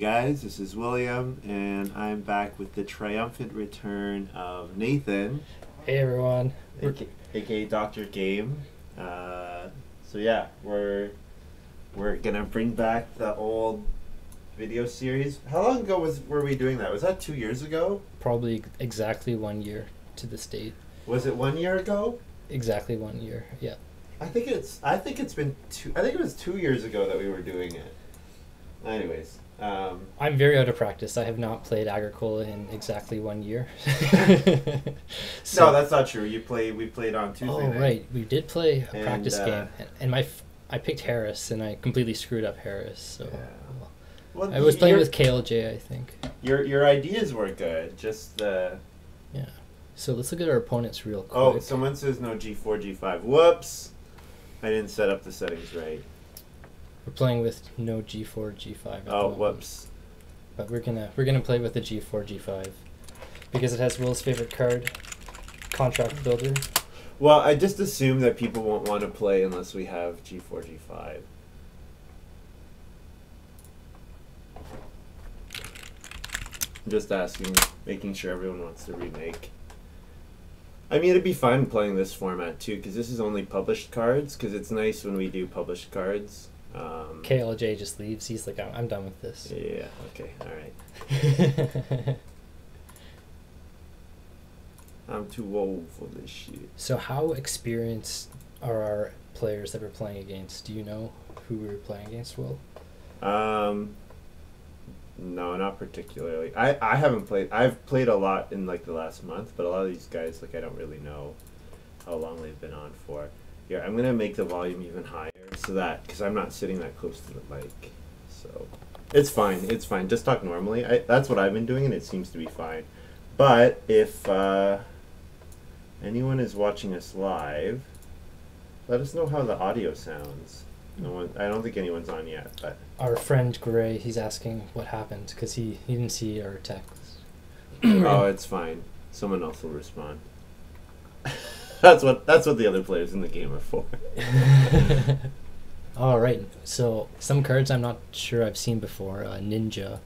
Guys, this is William, and I'm back with the triumphant return of Nathan, Hey everyone. aka Dr. Game. So yeah, we're gonna bring back the old video series. How long ago were we doing that? Was that 2 years ago? Probably exactly 1 year to this date. Was it 1 year ago? Exactly 1 year. Yeah. I think it's been two. I think it was 2 years ago that we were doing it. Anyways. I'm very out of practice. I have not played Agricola in exactly 1 year. No, that's not true. We played on Tuesday Oh, night. right. We did play a practice And, game. And I picked Harris, and I completely screwed up Harris. So Yeah. Well, I was playing with KLJ, I think. Your ideas were good. Just the. Yeah. So let's look at our opponents real quick. Oh, someone says no G4, G5. Whoops! I didn't set up the settings right. We're playing with no G4, G5 at the Oh, moment. whoops. But we're gonna play with the G4, G5 because it has Will's favorite card, Contract Builder. Well, I just assume that people won't want to play unless we have G4, G5. I'm just asking, making sure everyone wants to remake. I mean, it'd be fun playing this format too, because this is only published cards, because it's nice when we do published cards. KLJ just leaves. He's like, I'm done with this. Yeah, okay, alright. I'm too old for this shit. So how experienced are our players that we're playing against? Do you know who we were playing against, Will? No, not particularly. I haven't played. I've played a lot in like the last month, but a lot of these guys, like, I don't really know how long they've been on for. Here, I'm gonna make the volume even higher so that, because I'm not sitting that close to the mic, so it's fine. It's fine. Just talk normally. That's what I've been doing, and it seems to be fine. But if anyone is watching us live, let us know how the audio sounds. No one. I don't think anyone's on yet, but. Our friend Gray, he's asking what happened because he didn't see our text. Oh, it's fine. Someone else will respond. That's what the other players in the game are for. All right. So some cards I'm not sure I've seen before. Ninja.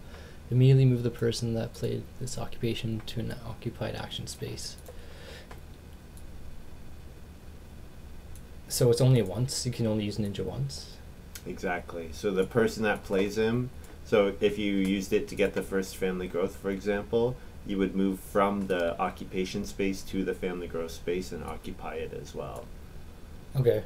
Immediately move the person that played this occupation to an occupied action space. So it's only once. You can only use Ninja once. Exactly. So the person that plays him. So if you used it to get the first family growth, for example, you would move from the occupation space to the family growth space and occupy it as well. Okay.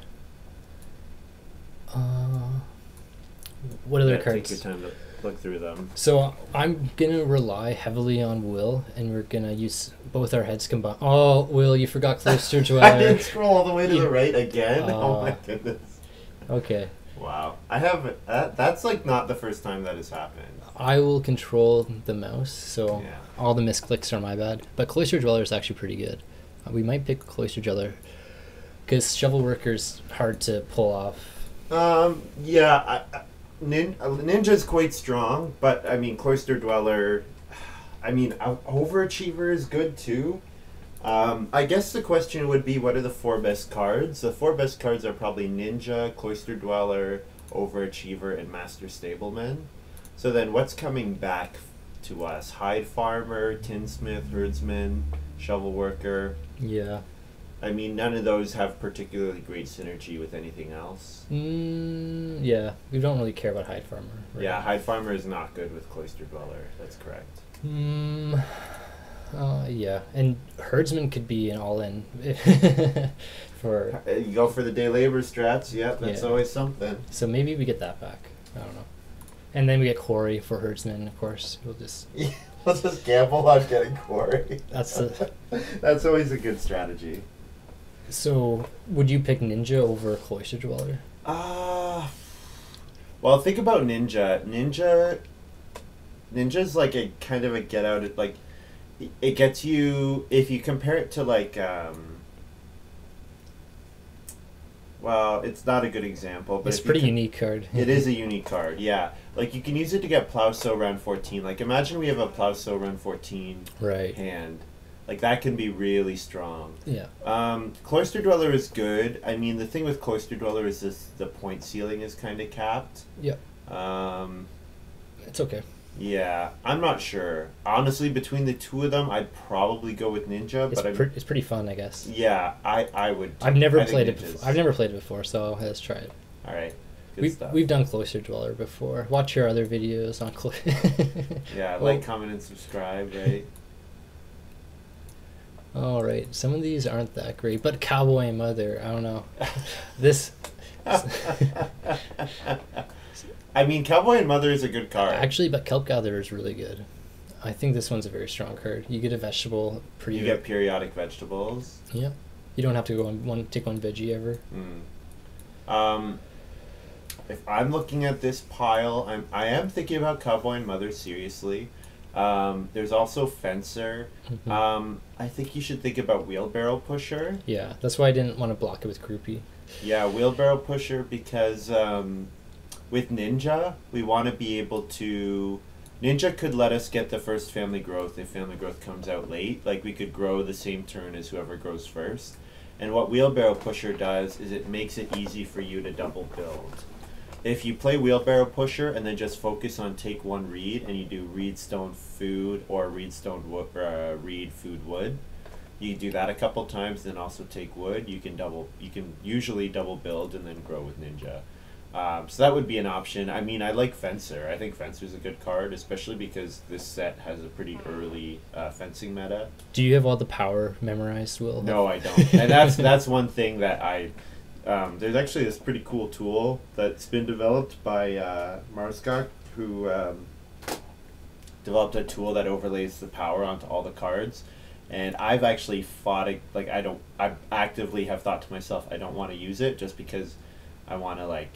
What other Yeah, cards? take your time to look through them. So I'm gonna rely heavily on Will, and we're gonna use both our heads combined. Oh, Will, you forgot Cloister I Dweller. didn't scroll all the way to the right again. Oh my goodness. Okay. Wow. I have that's like not the first time that has happened. I will control the mouse, so Yeah. all the misclicks are my bad. But Cloister Dweller is actually pretty good. We might pick Cloister Dweller because Shovel Worker's hard to pull off. Yeah, Ninja's quite strong, but I mean, Cloister Dweller, I mean, Overachiever is good too. I guess the question would be, what are the four best cards? The four best cards are probably Ninja, Cloister Dweller, Overachiever, and Master Stableman. So then what's coming back to us? Hide Farmer, Tinsmith, Herdsman, Shovel Worker. Yeah. I mean, none of those have particularly great synergy with anything else. Yeah. We don't really care about Hide Farmer. Right? Yeah, Hide Farmer is not good with Cloister Dweller. That's correct. Yeah, and Herdsman could be an all-in for. You go for the day labor strats. Yeah, that's always something. So maybe we get that back. I don't know. And then we get Quarry for Herdsman, of course. We'll just. Let's just gamble on getting Quarry. That's That's always a good strategy. So, would you pick Ninja over Cloister Dweller? Well, think about Ninja. Ninja's like a kind of a get out. Like, it gets you, if you compare it to like. Well, it's not a good example, but It's a pretty unique card. It is a unique card, yeah. Like, you can use it to get Plowsow round 14. Like, imagine we have a Plowsow round 14 Right. hand. Like, that can be really strong. Yeah. Cloister Dweller is good. I mean, the thing with Cloister Dweller is the point ceiling is kind of capped. Yep. It's okay. Yeah, I'm not sure. Honestly, between the two of them, I'd probably go with Ninja. It's, But it's pretty fun, I guess. yeah, I would. I've never I think played it. Ninja's- I've never played it before, so let's try it. All right, good stuff. We've done Cloister Dweller before. Watch your other videos on Yeah, Well- like, comment, and subscribe. Right. All right, some of these aren't that great, but Cowboy and Mother, I don't know. This I mean, Cowboy and Mother is a good card. actually, but Kelp Gatherer is really good. I think this one's a very strong card. You get a vegetable pretty. You get periodic vegetables. Yeah. You don't have to go on take one veggie ever. If I'm looking at this pile, I am thinking about Cowboy and Mother seriously. There's also Fencer. Mhm. I think you should think about Wheelbarrow Pusher. Yeah, that's why I didn't want to block it with Groupie. Yeah, Wheelbarrow Pusher because with Ninja, we want to be able to... Ninja could let us get the first family growth if family growth comes out late. Like, we could grow the same turn as whoever grows first. And what Wheelbarrow Pusher does is it makes it easy for you to double build. If you play Wheelbarrow Pusher and then just focus on take one reed and you do reed, stone, food, or reed, stone, reed, food, wood, you do that a couple times, then also take wood. You can usually double build and then grow with Ninja. So that would be an option. I mean, I like Fencer. I think Fencer's a good card, especially because this set has a pretty early fencing meta. Do you have all the power memorized, Will? No, I don't. And that's one thing that I... there's actually this pretty cool tool that's been developed by Marskak, who developed a tool that overlays the power onto all the cards. And I've actually fought it, like I actively have thought to myself, I don't want to use it just because I want to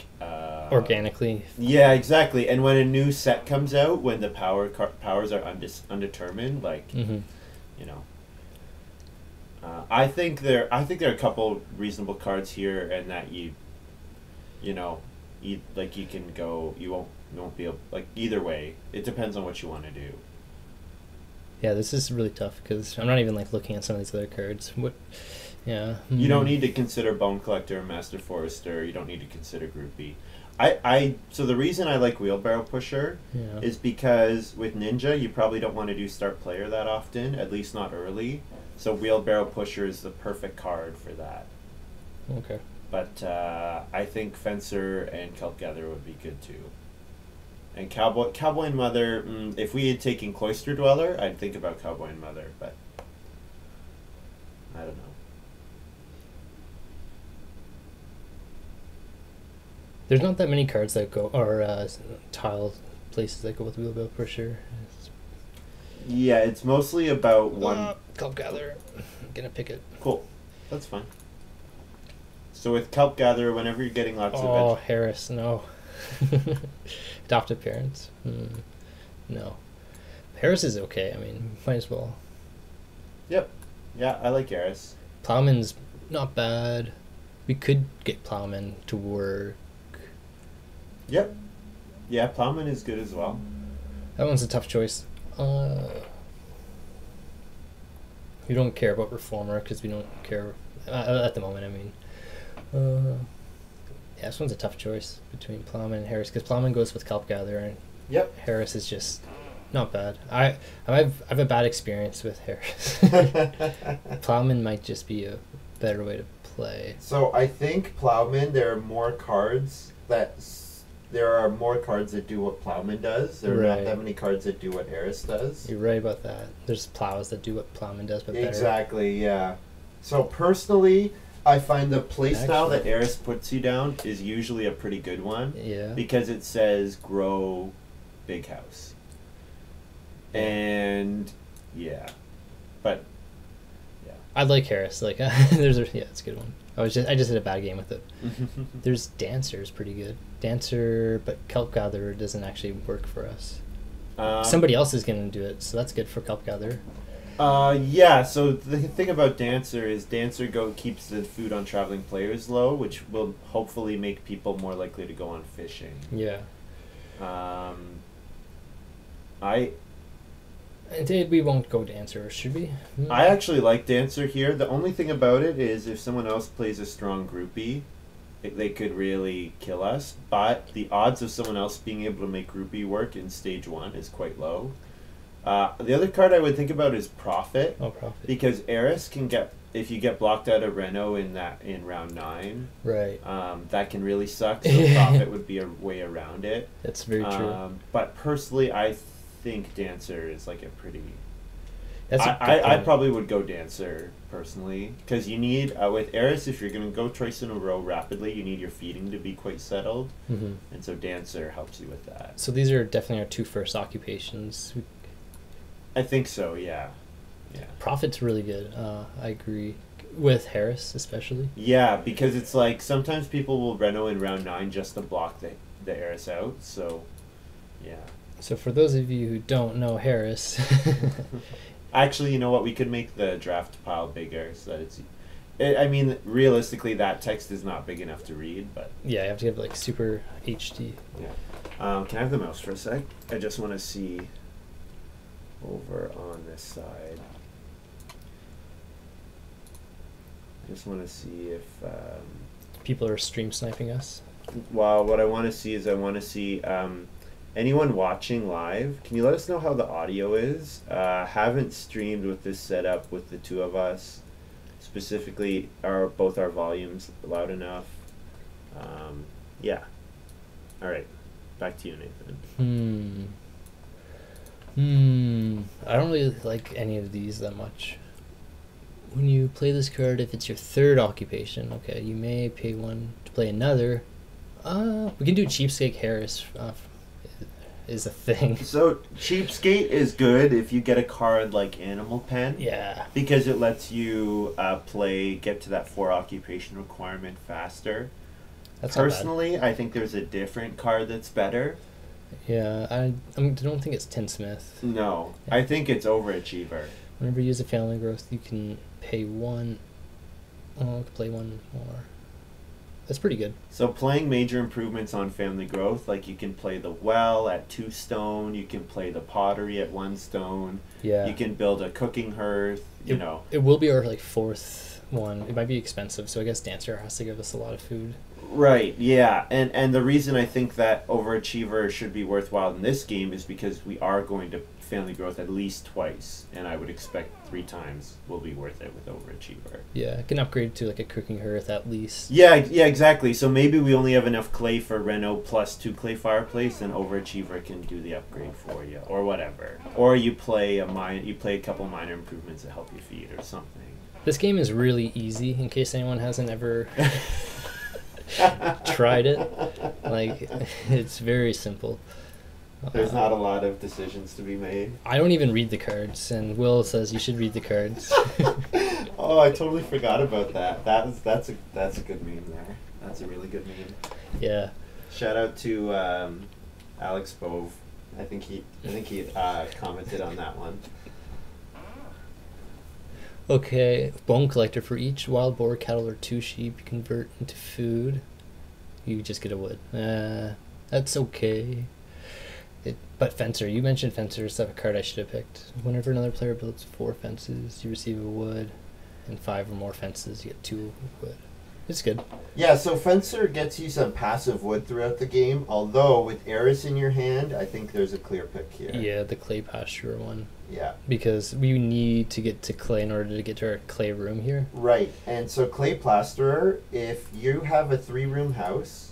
Organically. Yeah, exactly. And when a new set comes out, when the powers are undetermined, Mm-hmm. you know, I think there are a couple reasonable cards here, and that you can go. You won't be able, like, either way. It depends on what you want to do. Yeah, this is really tough because I'm not even looking at some of these other cards. What? Yeah. You don't need to consider Bone Collector or Master Forester. You don't need to consider Groupie. So the reason I like Wheelbarrow Pusher is because with Ninja, you probably don't want to do Start Player that often, at least not early. So Wheelbarrow Pusher is the perfect card for that. Okay. But I think Fencer and Kelp Gatherer would be good too. And Cowboy and Mother, if we had taken Cloister Dweller, I'd think about Cowboy and Mother, but I don't know. There's not that many cards that go, or tile places that go with Wheelbarrow Pusher. Yeah, it's mostly about one... Kelp Gatherer. I'm gonna pick it. Cool. That's fine. So with Kelp Gatherer, whenever you're getting lots Oh, of... Harris, no. Adoptive parents. No. Harris is okay. I mean, might as well. Yep. Yeah, I like Garrus. Plowman's not bad. We could get Plowman to work. Yep. Yeah, Plowman is good as well. That one's a tough choice. We don't care about Reformer because we don't care at the moment. I mean, yeah, this one's a tough choice between Plowman and Harris because Plowman goes with Kelp Gatherer and Yep. Harris is just not bad. I have a bad experience with Harris. Plowman might just be a better way to play. So I think Plowman, there are more cards that do what Plowman does. There are not Right. that many cards that do what Harris does. You're right about that. There's plows that do what Plowman does, but better. Exactly, yeah. So personally, I find the playstyle that Actually- Eris puts you down is usually a pretty good one. Yeah. Because it says grow big house. And yeah. But yeah. I like Harris. Like it's a good one. I just had a bad game with it. There's Dancer's pretty good. Dancer, but Kelp Gatherer doesn't actually work for us. Somebody else is going to do it, so that's good for Kelp Gatherer. Yeah, so the thing about Dancer is Dancer keeps the food on traveling players low, which will hopefully make people more likely to go on fishing. Yeah. We won't go Dancer, should we? I actually like Dancer here. The only thing about it is if someone else plays a strong groupie, they could really kill us. But the odds of someone else being able to make rupee work in stage 1 is quite low. The other card I would think about is Prophet. Oh, Prophet. Because Eris can get, if you get blocked out of Reno in round 9, right, that can really suck. So Prophet would be a way around it. That's very true. But personally, I think Dancer is like a pretty. That's I probably would go Dancer personally, because you need with Eris, if you're going to go twice in a row rapidly, you need your feeding to be quite settled, and so Dancer helps you with that. So these are definitely our 2 first occupations. I think so. Yeah. Prophet's really good. I agree with Harris especially. Yeah, because it's like sometimes people will Reno in round 9 just to block the Eris out. So, yeah. So for those of you who don't know Harris, actually, you know what? We could make the draft pile bigger so that it's. I mean, realistically, that text is not big enough to read, but. Yeah, you have to have like super HD. Yeah. Can I have the mouse for a sec? I just want to see. Over on this side. I just want to see if people are stream sniping us. Well, what I want to see is anyone watching live. Can you let us know how the audio is? Haven't streamed with this setup with the 2 of us. Specifically, are both our volumes loud enough? Yeah. All right. Back to you, Nathan. I don't really like any of these that much. When you play this card, if it's your 3rd occupation, okay, you may pay 1 to play another. We can do Cheapskate Harris is a thing. So Cheapskate is good if you get a card like Animal Pen. Yeah. Because it lets you get to that 4 occupation requirement faster. That's personally, I think there's a different card that's better. Yeah, I don't think it's Tinsmith. No, yeah. I think it's Overachiever. Whenever you use a family growth, you can pay 1. Play 1 more. That's pretty good. So playing major improvements on family growth, like you can play the well at 2 stone, you can play the pottery at 1 stone. Yeah. You can build a cooking hearth. It will be our 4th one. It might be expensive, so I guess Dancer has to give us a lot of food. Right, yeah. And the reason I think that Overachiever should be worthwhile in this game is because we are going to family growth at least twice, and I would expect 3 times will be worth it with Overachiever. Yeah, I can upgrade to a cooking hearth at least. Yeah, exactly. So maybe we only have enough clay for Reno plus 2 clay fireplace, and Overachiever can do the upgrade for you, or whatever. Or you play a couple minor improvements that help you feed or something. This game is really easy, in case anyone hasn't ever tried it. It's very simple. There's not a lot of decisions to be made. I don't even read the cards, and Will says you should read the cards. Oh, I totally forgot about that. That's a good meme there. That's a really good meme. Yeah. Shout out to Alex Bove. I think he commented on that one. Okay, bone collector. For each wild boar, cattle, or 2 sheep you convert into food, you just get a wood. That's okay. But Fencer, you mentioned Fencer, that's a card I should have picked. Whenever another player builds 4 fences, you receive a wood, and 5 or more fences, you get 2 wood. It's good. Yeah, so Fencer gets you some passive wood throughout the game, although with Eris in your hand, I think there's a clear pick here. Yeah, the clay pasture one. Yeah. Because we need to get to clay in order to get to our clay room here. Right, and so clay plasterer, if you have a 3-room house,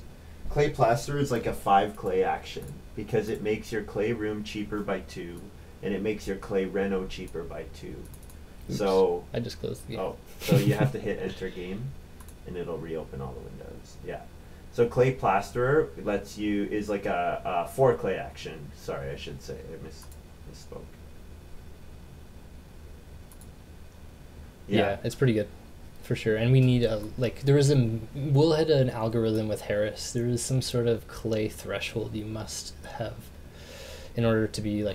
clay plasterer is like a 5 clay action, because it makes your clay room cheaper by 2, and it makes your clay reno cheaper by 2. Oops. So I just closed the game. Oh, so you have to hit enter game, and it'll reopen all the windows. Yeah. So clay plasterer is like a 4 clay action. Sorry, I should say I misspoke. Yeah, it's pretty good, for sure. And we need Will had an algorithm with Harris. There is some sort of clay threshold you must have in order to be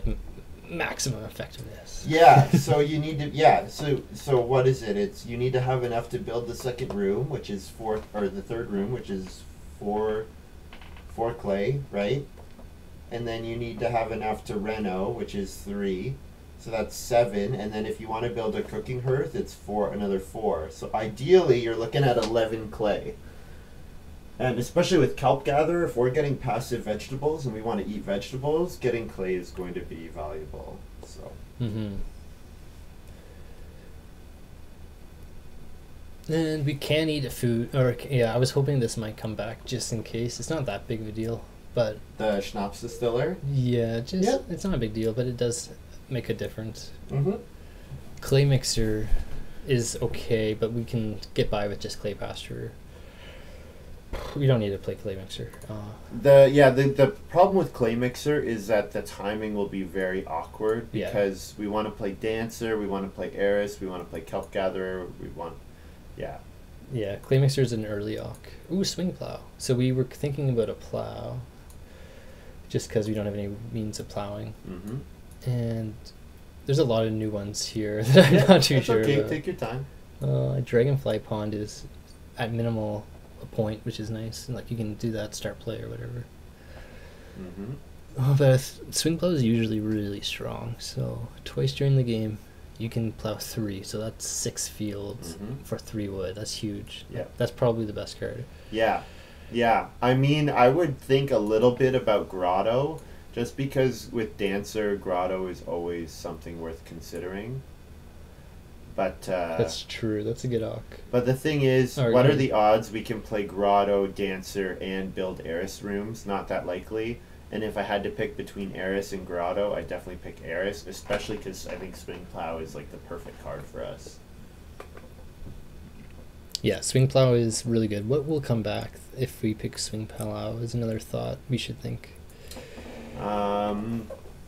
maximum effectiveness. Yeah, so you need to so what is it? It's you need to have enough to build the second room, which is 4, or the third room, which is 4 clay, right? And then you need to have enough to reno, which is 3. So that's 7, and then if you want to build a cooking hearth, it's another 4. So ideally, you're looking at 11 clay. And especially with kelp gather, if we're getting passive vegetables and we want to eat vegetables, getting clay is going to be valuable. So. Mm-hmm. And we can eat a food, or yeah, I was hoping this might come back just in case. It's not that big of a deal, but The schnapps distiller? yeah, just Yep. it's not a big deal, but it does make a difference. Mm-hmm. Clay mixer is okay, but we can get by with just clay pasture. We don't need to play clay mixer. The problem with clay mixer is that the timing will be very awkward Yeah. because we want to play dancer, we want to play heiress, we want to play kelp gatherer, Yeah, clay mixer is an early awk. Ooh, swing plow. So we were thinking about a plow, just because we don't have any means of plowing. Mm-hmm. And there's a lot of new ones here that I'm not too sure okay. about. Take your time. Dragonfly pond is at minimal a point, which is nice. And, like, you can do that start play or whatever. Mm-hmm. Oh, but swing plow is usually really strong. So twice during the game, you can plow 3. So that's 6 fields for 3 wood. That's huge. Yeah. That's probably the best card. Yeah. I mean, I would think a little bit about grotto, just because with dancer, grotto is always something worth considering. But That's true. That's a good awk. But the thing is, Or what are good. the odds we can play grotto, dancer, and build heiress rooms? Not that likely. And if I had to pick between heiress and grotto, I'd definitely pick heiress, especially because I think swing plow is like the perfect card for us. Yeah, swing plow is really good. What will come back if we pick swing plow is another thought we should think.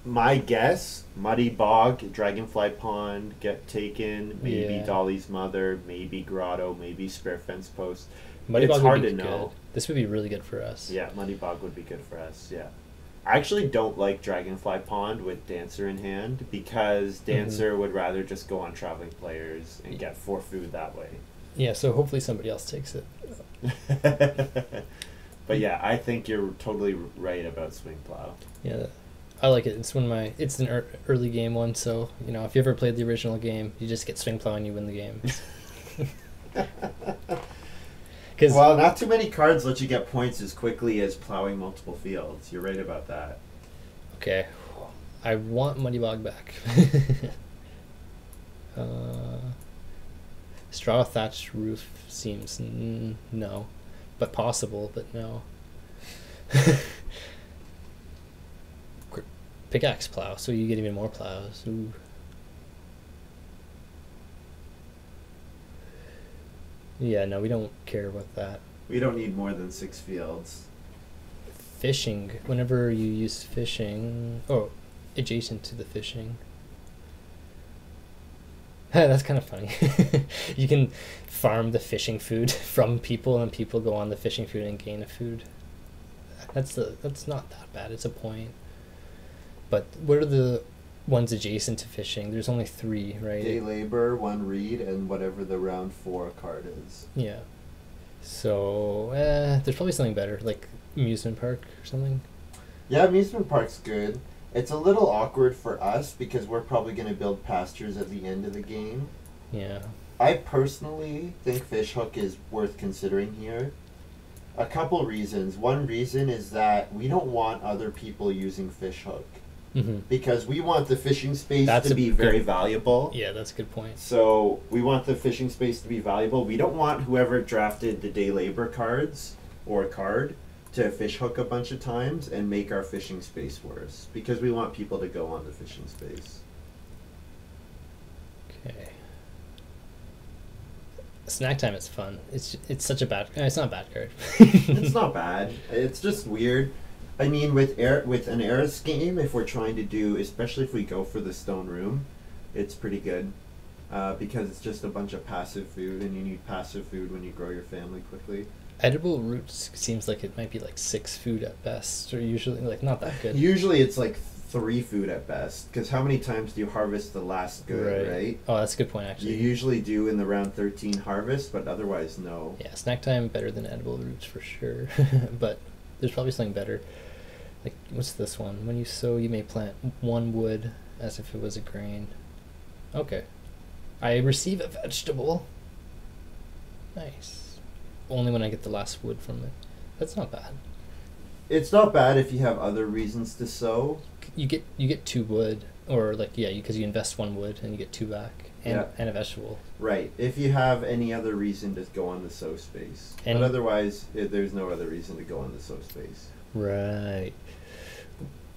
My guess, Muddy Bog, Dragonfly Pond, Get Taken, maybe Yeah. Dolly's Mother, maybe Grotto, maybe Spare Fence Post. Muddy It's Bog hard would be to know. good. This would be really good for us. Yeah, Muddy Bog would be good for us, yeah. I actually don't like Dragonfly Pond with Dancer in hand because Dancer would rather just go on Traveling Players and get 4 food that way. Yeah, so hopefully somebody else takes it. But yeah, I think you're totally right about Swing Plow. Yeah, I like it. It's it's an early game one, so you know if you ever played the original game, you just get swing plow and you win the game. Well, not too many cards let you get points as quickly as plowing multiple fields. You're right about that. Okay, I want Muddy Bog back. Straw thatched roof seems no, but possible, but no. Pickaxe plow, so you get even more plows. Ooh. Yeah, no, we don't care about that. We don't need more than 6 fields. Fishing, whenever you use fishing, adjacent to the fishing. That's kind of funny. You can farm the fishing food from people, and people go on the fishing food and gain a food. That's not that bad. It's a point. But what are the ones adjacent to fishing? There's only 3, right? Day labor, 1 reed, and whatever the round 4 card is. Yeah. So there's probably something better, like amusement park or something. Yeah, amusement park's good. It's a little awkward for us because we're probably going to build pastures at the end of the game. Yeah. I personally think fishhook is worth considering here. A couple reasons. One reason is that we don't want other people using fishhook. Mm-hmm. Because we want the fishing space That's to a be good- very valuable. Yeah, that's a good point. So we want the fishing space to be valuable. We don't want whoever drafted the day labor cards or card to fish hook a bunch of times and make our fishing space worse. Because we want people to go on the fishing space. Okay. Snack time is fun. It's such a bad. It's not a bad card. It's not bad. It's just weird. I mean, with an Eris game, if we're trying to do, especially if we go for the stone room, it's pretty good. Because it's just a bunch of passive food, and you need passive food when you grow your family quickly. Edible roots seems like it might be like 6 food at best, or usually like not that good. Usually it's like 3 food at best, because how many times do you harvest the last good, right? Oh, that's a good point, actually. You usually do in the round 13 harvest, but otherwise no. Yeah, snack time better than edible roots for sure. But there's probably something better. Like, what's this one? When you sow, you may plant 1 wood as if it was a grain. Okay. I receive a vegetable. Nice. Only when I get the last wood from it. That's not bad. It's not bad if you have other reasons to sow. You get 2 wood, or like because you invest 1 wood and you get 2 back, and a vegetable. Right. If you have any other reason to go on the sow space, but otherwise, there's no other reason to go on the sow space. Right.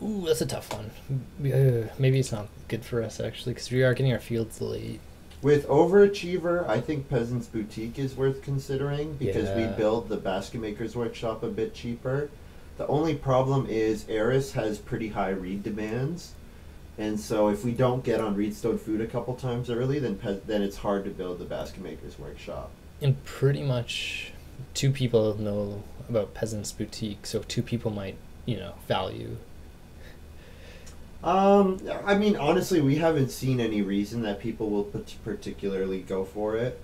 Ooh, that's a tough one. Maybe it's not good for us actually, because we are getting our fields late. With Overachiever, I think Peasant's Boutique is worth considering because we build the Basket Maker's Workshop a bit cheaper. The only problem is Eris has pretty high reed demands, and so if we don't get on Reedstone Food a couple times early, then it's hard to build the Basket Maker's Workshop. And pretty much 2 people know about Peasant's Boutique, so 2 people might, value. I mean, honestly, we haven't seen any reason that people will particularly go for it.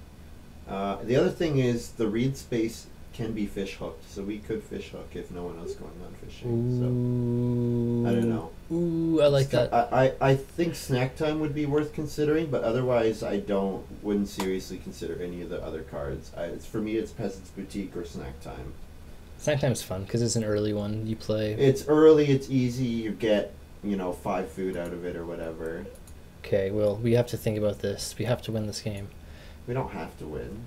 The other thing is the reed space can be fish hooked, so we could fish hook if no one else going on fishing. Ooh. So I don't know. Ooh, I like that. I think Snack Time would be worth considering, but otherwise I wouldn't seriously consider any of the other cards. For me, it's Peasant's Boutique or Snack Time. Snack Time's fun because it's an early one you play. It's early, it's easy, you get 5 food out of it or whatever. Okay, well, we have to think about this. We have to win this game. We don't have to win.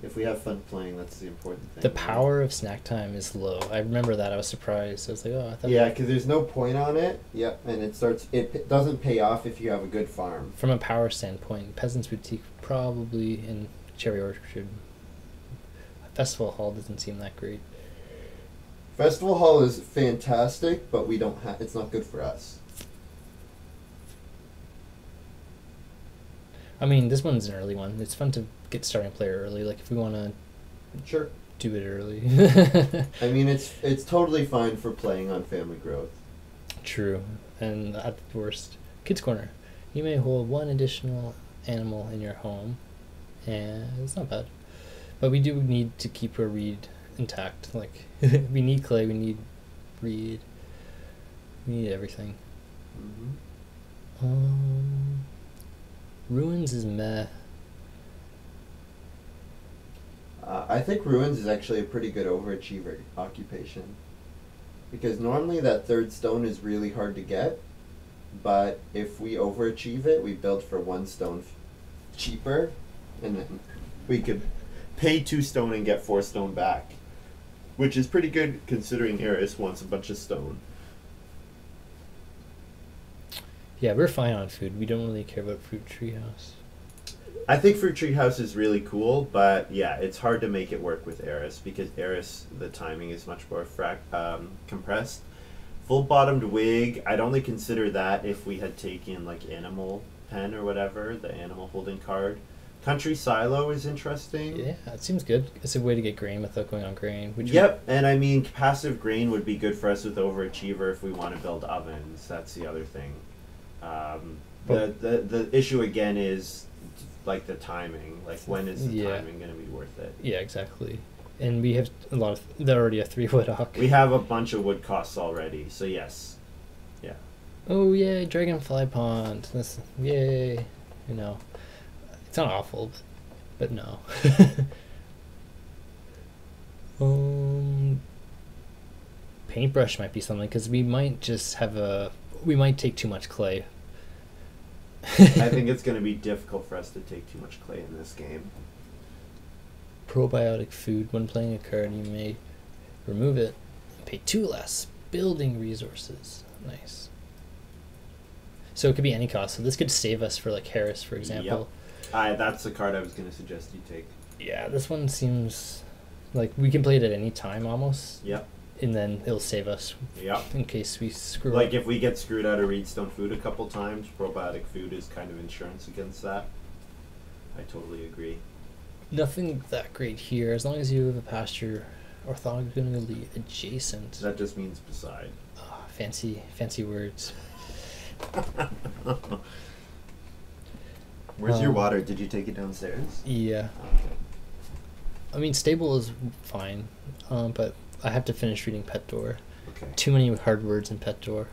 If we have fun playing, that's the important thing. The power of Snack Time is low. I remember that. I was surprised. I was like, I thought... Yeah, because there's no point on it. Yep, and it doesn't pay off if you have a good farm. From a power standpoint, Peasant's Boutique probably in Cherry Orchard. Festival Hall doesn't seem that great. Festival Hall is fantastic, but it's not good for us. I mean, this one's an early one. It's fun to get starting player early. Like if we want to do it early. I mean, it's totally fine for playing on Family Growth. True. And at the worst, Kids Corner. You may hold 1 additional animal in your home, and it's not bad. But we do need to keep our reed intact. Like we need clay, we need reed, we need everything. Ruins is meh. I think Ruins is actually a pretty good overachiever occupation, because normally that 3rd stone is really hard to get, but if we overachieve it, we build for 1 stone cheaper, and then we could pay 2 stone and get 4 stone back, which is pretty good considering Eris wants a bunch of stone. Yeah, we're fine on food. We don't really care about Fruit Treehouse. I think Fruit Treehouse is really cool, but yeah, it's hard to make it work with Eris because Eris, the timing is much more compressed. Full bottomed wig, I'd only consider that if we had taken like Animal Pen or whatever, the animal holding card. Country Silo is interesting. Yeah, it seems good. It's a way to get grain without going on grain. And I mean, passive grain would be good for us with Overachiever if we want to build ovens. That's the other thing. The issue again is like the timing. Like when is the timing going to be worth it? Yeah, exactly. And we have they're already a 3 wood oak. We have a bunch of wood costs already, so yes. Yeah. Oh yay, Dragonfly Pond. Yay. It's not awful, but no. Paintbrush might be something, because we might take too much clay. I think it's going to be difficult for us to take too much clay in this game. Probiotic food. When playing a card, you may remove it and pay 2 less. Building resources. Nice. So it could be any cost. So this could save us for like Harris, for example. Yep. That's the card I was going to suggest you take. Yeah, this one seems like we can play it at any time almost. Yep. And then it'll save us. Yep. In case we screw up. Like if we get screwed out of Reedstone Food a couple times, probiotic food is kind of insurance against that. I totally agree. Nothing that great here, as long as you have a pasture orthogonally adjacent. That just means beside. Oh, fancy words. Where's your water? Did you take it downstairs? Yeah. Okay. I mean, stable is fine, but I have to finish reading Pet Door. Okay. Too many hard words in Pet Door.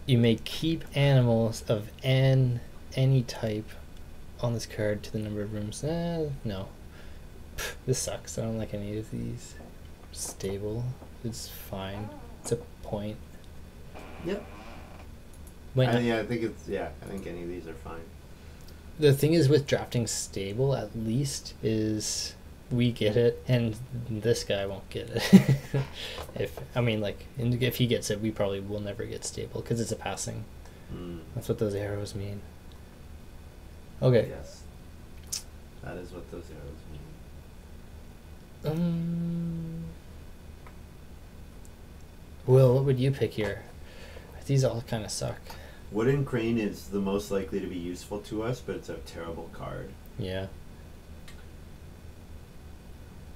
You may keep animals of any type on this card to the number of rooms. No. This sucks. I don't like any of these. Stable. It's fine. It's a point. Yep. Wait, I think any of these are fine. The thing is with drafting stable, at least, is we get it, and this guy won't get it. If he gets it, we probably will never get stable because it's a passing. That's what those arrows mean. Okay. Yes. That is what those arrows mean. Will, what would you pick here? These all kind of suck. Wooden Crane is the most likely to be useful to us, but it's a terrible card. Yeah.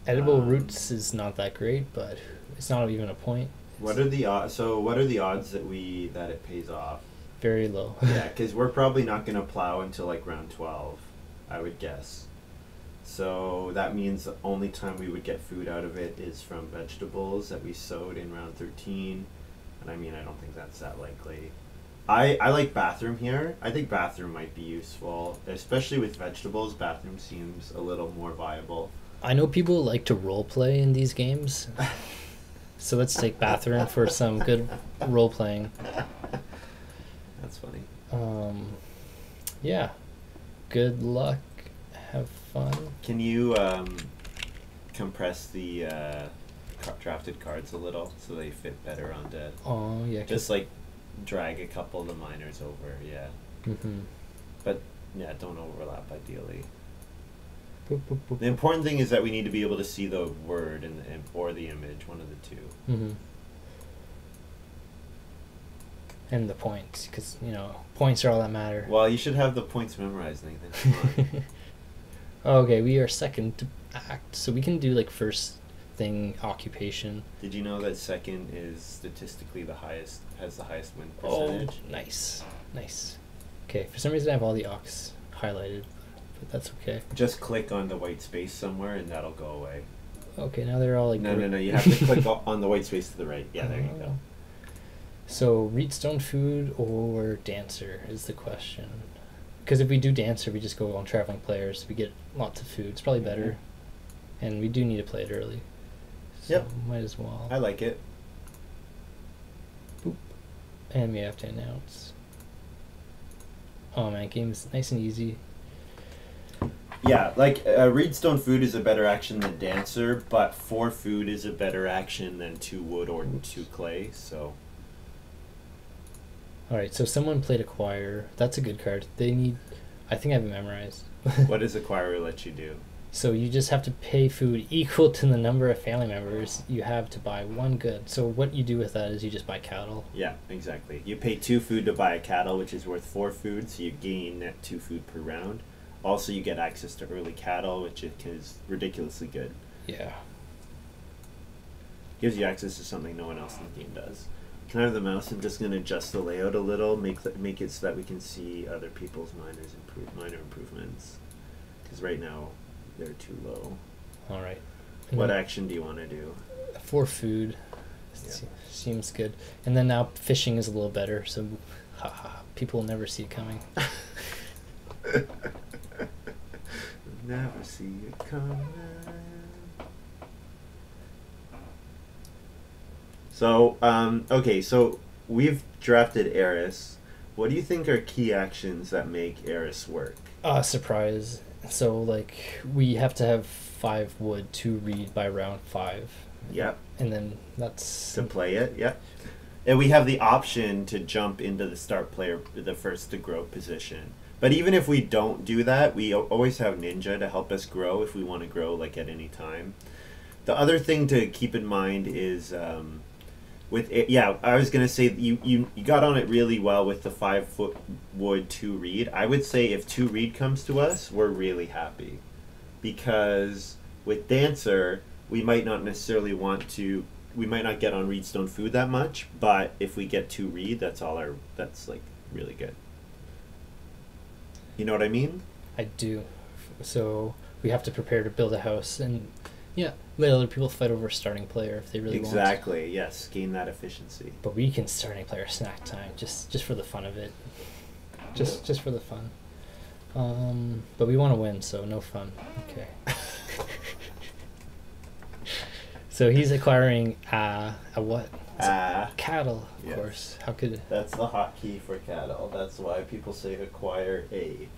Edible Roots is not that great, but it's not even a point. What are the odds? So what are the odds that it pays off? Very low. Yeah, because we're probably not going to plow until like round 12, I would guess. So that means the only time we would get food out of it is from vegetables that we sowed in round 13. And I don't think that's that likely. I like bathroom here. I think bathroom might be useful, especially with vegetables. Bathroom seems a little more viable. I know people like to role play in these games. So let's take bathroom for some good role playing. That's funny. Yeah. Good luck. Have fun. Can you compress the drafted cards a little so they fit better onto? Oh yeah. Just like drag a couple of the minors over, yeah. But yeah, don't overlap ideally. Boop, boop, boop. The important thing is that we need to be able to see the word or the image, one of the two. And the points, because points are all that matter. Well, you should have the points memorized, Nathan. Come on. Okay, we are second to act, so we can do like first thing occupation. Did you know that second is statistically has the highest win percentage? Oh, nice. Okay, for some reason I have all the ox highlighted, but that's okay. Just click on the white space somewhere and that'll go away. Okay, now they're all like... No, you have to click on the white space to the right. Yeah, there you go. So, Reedstone Food or Dancer is the question. Because if we do Dancer, we just go on Traveling Players. We get lots of food. It's probably better. And we do need to play it early. So yep. Might as well. I like it. Boop. And we have to announce. Oh man, game's nice and easy. Yeah, like Reedstone Food is a better action than Dancer, but 4 food is a better action than 2 wood or 2 clay, so... Alright, so someone played Acquire. That's a good card. They need... I think I have it memorized. What does Acquire let you do? So you just have to pay food equal to the number of family members you have to buy 1 good. So what you do with that is you just buy cattle. Yeah, exactly. You pay 2 food to buy a cattle, which is worth 4 food, so you gain net 2 food per round. Also, you get access to early cattle, which is ridiculously good. Yeah. Gives you access to something no one else in the game does. Can I have the mouse? I'm just going to adjust the layout a little, make it so that we can see other people's minor improvements. Because right now, they're too low. Alright. What action do you want to do? 4 food. Yeah. Seems good. And then now fishing is a little better, so people will never see it coming. Never see it coming. So, okay, so we've drafted Eris. What do you think are key actions that make Eris work? Surprise. So, like, we have to have 5 wood to read by round 5. Yep. And then that's... To play it, yep. And we have the option to jump into the start player, the first to grow position. But even if we don't do that, we always have Ninja to help us grow if we want to grow, like, at any time. The other thing to keep in mind is... I was going to say you got on it really well with the 5 foot wood 2 reed. I would say if 2 reed comes to us, we're really happy. Because with Dancer, we might not necessarily we might not get on Reedstone Food that much, but if we get 2 reed, that's like really good. You know what I mean? I do. So we have to prepare to build a house and... Yeah, let other people fight over a starting player if they really want. Exactly, yes. Gain that efficiency. But we can starting player snack time, just for the fun of it. Just for the fun. But we want to win, so no fun. Okay. So he's acquiring a what? Cattle, of yes. course. How could... That's the hotkey for cattle. That's why people say acquire a.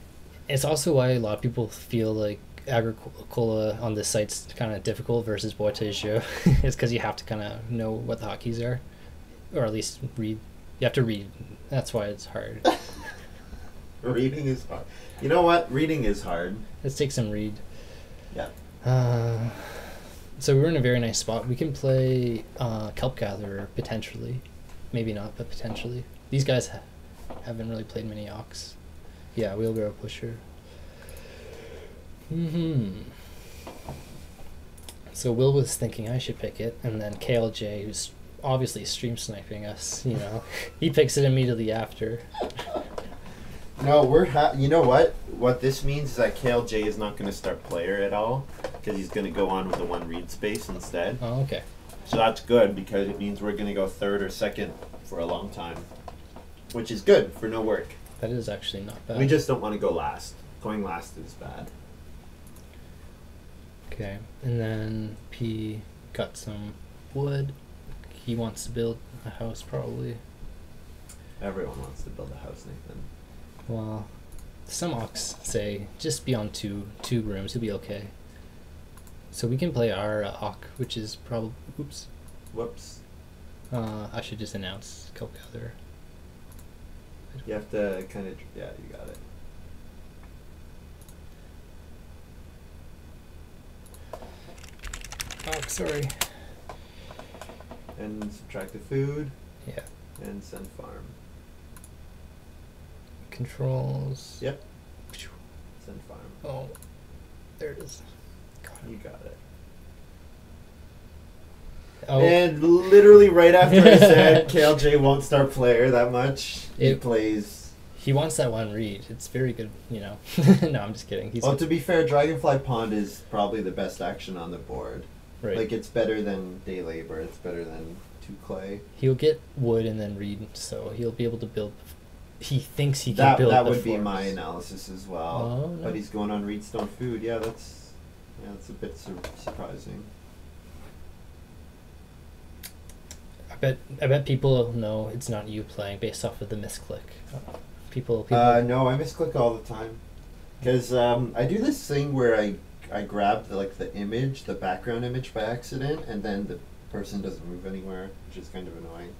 It's also why a lot of people feel like Agricola on this site's kind of difficult versus Boitejo. It's because you have to kind of know what the hotkeys are, or at least read. You have to read. That's why it's hard. Reading is hard. You know what? Reading is hard. Let's take some read. Yeah. So we're in a very nice spot. We can play Kelp Gatherer, potentially. Maybe not, but potentially. These guys haven't really played many Ox. Yeah, Wheelbarrow Pusher. So Will was thinking I should pick it, and then KLJ, who's obviously stream sniping us, you know, he picks it immediately after. No, you know what? What this means is that KLJ is not going to start player at all, because he's going to go on with the one read space instead. Oh, okay. So that's good, because it means we're going to go third or second for a long time, which is good for no work. That is actually not bad. We just don't want to go last. Going last is bad. Okay, and then P got some wood. He wants to build a house, probably. Everyone wants to build a house, Nathan. Well, some Ox say just be on two rooms, he'll be okay. So we can play our Ock, which is probably... Oops. Whoops. I should just announce Kelp Gatherer. You have to kind of... Yeah, you got it. Oh, sorry. And subtract the food. Yeah. And send farm. Controls. Yep. Send farm. Oh, there it is. You got it. Oh. And literally right after I said KLJ won't start player that much, he plays. He wants that one read. It's very good, you know. No, I'm just kidding. Well, to be fair, Dragonfly Pond is probably the best action on the board. Right. Like, it's better than Day Labor. It's better than 2 clay. He'll get wood and then read, so he'll be able to build. He thinks he can build. That would be my analysis as well. Oh, no. But he's going on Reedstone Food. Yeah, that's a bit surprising. I bet people know it's not you playing based off of the misclick. People. No, I misclick all the time. Because I do this thing where I grab the image, the background image by accident, and then the person doesn't move anywhere, which is kind of annoying.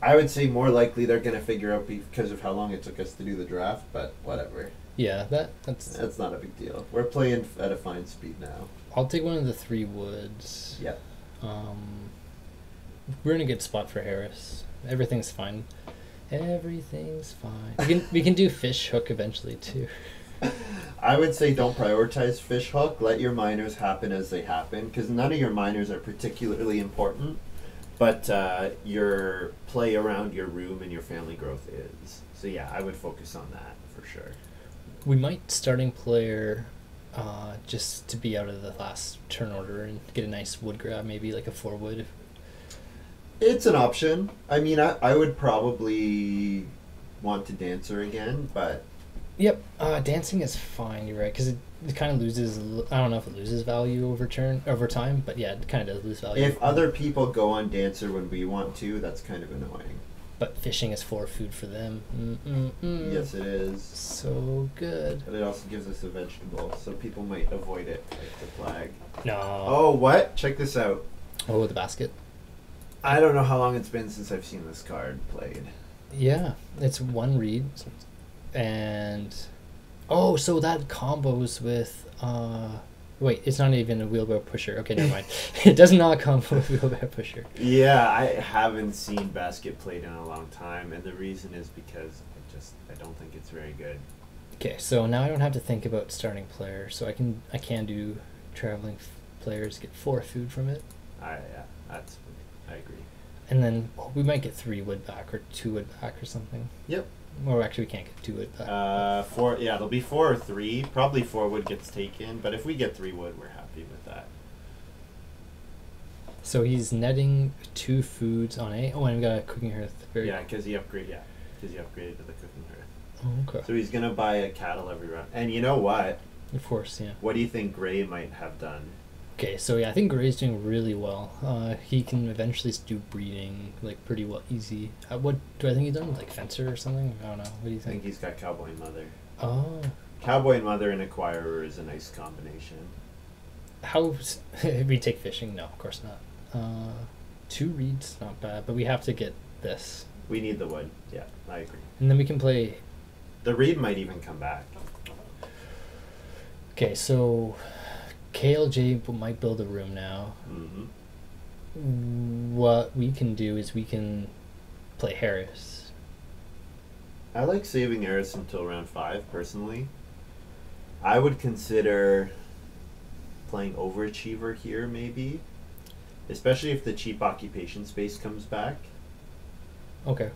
I would say more likely they're going to figure out because of how long it took us to do the draft, but whatever. Yeah, that's not a big deal. We're playing at a fine speed now. I'll take one of the 3 woods. Yeah. We're in a good spot for Harris. Everything's fine. Everything's fine. We can do fish hook eventually too. I would say don't prioritize fish hook. Let your minors happen as they happen, because none of your minors are particularly important, but your play around your room and your family growth is. So yeah, I would focus on that for sure. We might starting player just to be out of the last turn order and get a nice wood grab, maybe like a 4 wood. It's an option. I mean, I would probably want to Dancer again, but... Yep, dancing is fine, you're right, because it kind of loses... I don't know if it loses value over time, but yeah, it kind of does lose value. If other people go on Dancer when we want to, that's kind of annoying. But fishing is 4 food for them. Yes, it is. So good. But it also gives us a vegetable, so people might avoid it, like the flag. No. Oh, what? Check this out. Oh, the basket. I don't know how long it's been since I've seen this card played. Yeah, it's 1 read. And... Oh, so that combos with... Wait, it's not even a wheelbarrow pusher. Okay, never mind. It does not combo with wheelbarrow pusher. Yeah, I haven't seen basket played in a long time, and the reason is because I don't think it's very good. Okay, so now I don't have to think about starting player, so I can do traveling players, get 4 food from it. I agree. And then we might get 3 wood back or 2 wood back or something. Yep. Or actually, we can't get 2 wood back. 4. Yeah, it'll be 4 or 3. Probably 4 wood gets taken, but if we get 3 wood, we're happy with that. So he's netting 2 foods on A. Oh, and we got a cooking hearth. Because he upgraded to the cooking hearth. Oh, okay. So he's gonna buy a cattle every round. And you know what? Of course, yeah. What do you think Gray might have done? Okay, so yeah, I think Gray's doing really well. He can eventually do breeding like pretty well, easy. What do I think he's done? Like fencer or something? I don't know. What do you I think think? he's got Cowboy and Mother. Oh, Cowboy and Mother and Acquirer is a nice combination. how we take fishing? No, of course not. 2 reeds, not bad, but we have to get this, We need the wood. Yeah, I agree. and then we can play. The reed might even come back. Okay, so KLJ might build a room now. Mm-hmm. What we can do is we can play Harris. I like saving Eris until round 5, personally. I would consider playing Overachiever here, maybe. Especially if the cheap occupation space comes back. Okay.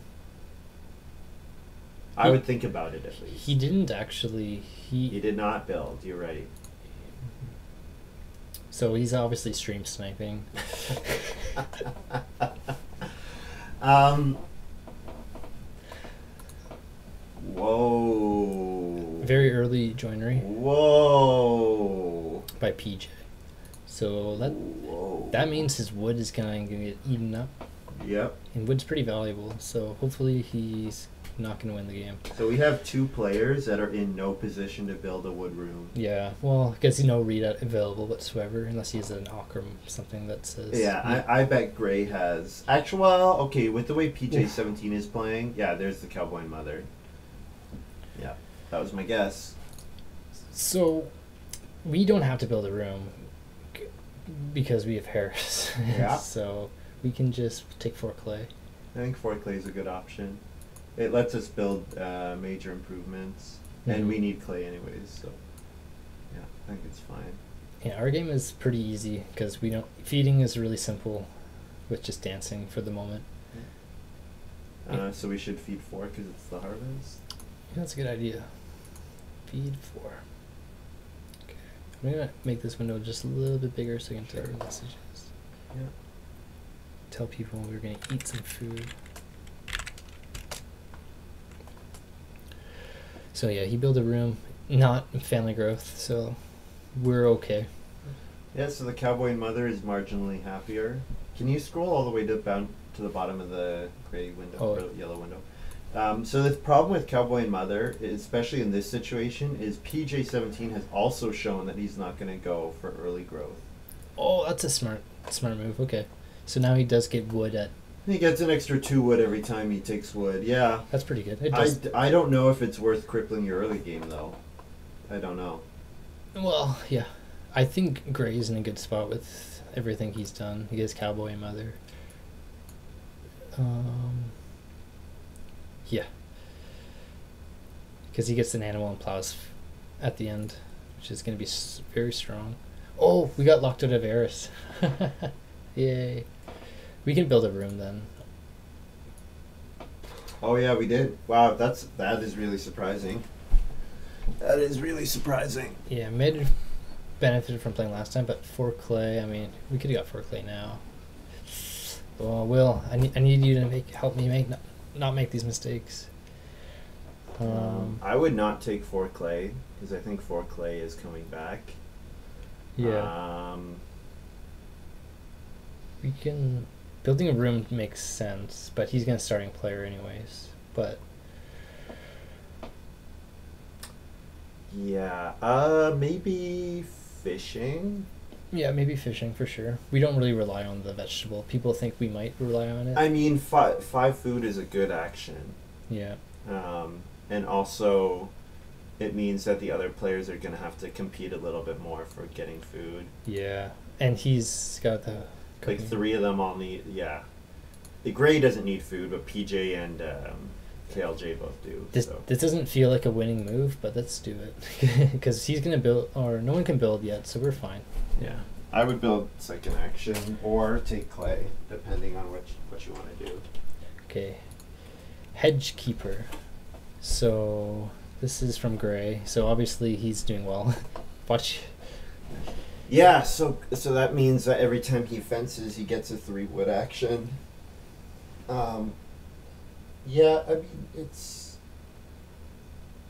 I would think about it at least. He didn't actually. He did not build, you're right. So he's obviously stream sniping. Whoa. Very early joinery Whoa. by PJ. So Whoa. that means his wood is gonna get eaten up. Yep. And wood's pretty valuable, so hopefully he's not gonna win the game. So we have 2 players that are in no position to build a wood room. Yeah, well, because no readout available whatsoever, unless he has an Ocker something that says. Yeah, I bet Gray has. Actually, well, okay, with the way PJ17 is playing, yeah, there's the Cowboy and Mother. Yeah, that was my guess. So, we don't have to build a room because we have Harris. Yeah. So, we can just take 4 clay. I think 4 clay is a good option. It lets us build major improvements, and we need clay anyways, so yeah, I think it's fine. Yeah, our game is pretty easy because we don't. Feeding is really simple with just dancing for the moment. So we should feed 4 because it's the harvest. Yeah, that's a good idea. Feed 4. Okay. I'm going to make this window just a little bit bigger so I can take messages. Yeah. Tell people we're going to eat some food. So yeah, he built a room, not family growth, so we're okay. Yeah, so the Cowboy and Mother is marginally happier. Can you scroll all the way to the bottom of the gray window, or yellow window? So the problem with Cowboy and Mother, especially in this situation, is PJ17 has also shown that he's not going to go for early growth. Oh, that's a smart move. Okay, so now he does get wood at. He gets an extra 2 wood every time he takes wood. Yeah, that's pretty good. It does. I don't know if it's worth crippling your early game though. I don't know. Well, yeah, I think Gray's in a good spot with everything he's done. He gets Cowboy and Mother. Yeah. Because he gets an animal and plows at the end, which is going to be very strong. Oh, we got locked out of Eris. Yay. We can build a room then. Oh yeah, we did. Wow, that is really surprising. That is really surprising. Yeah, Mid benefited from playing last time, but 4 clay, I mean, we could have got 4 clay now. Well, Will, I need you to help me not make these mistakes. I would not take 4 clay because I think 4 clay is coming back. Yeah. We can building a room makes sense, but he's gonna starting player anyways. But yeah, maybe fishing. Yeah, maybe fishing for sure. We don't really rely on the vegetable. People think we might rely on it. I mean, 5 food is a good action. Yeah. And also, it means that the other players are going to have to compete a little bit more for getting food. Yeah, and he's got the cooking. Like 3 of them all need. Yeah, the Gray doesn't need food, but PJ and KLJ both do. This doesn't feel like a winning move, but let's do it because he's gonna build, or no one can build yet, so we're fine. Yeah, I would build second action or take clay, depending on what you want to do. Okay, Hedge Keeper. So this is from Gray. So obviously he's doing well. Watch. Yeah, so that means that every time he fences, he gets a 3 wood action. Yeah, I mean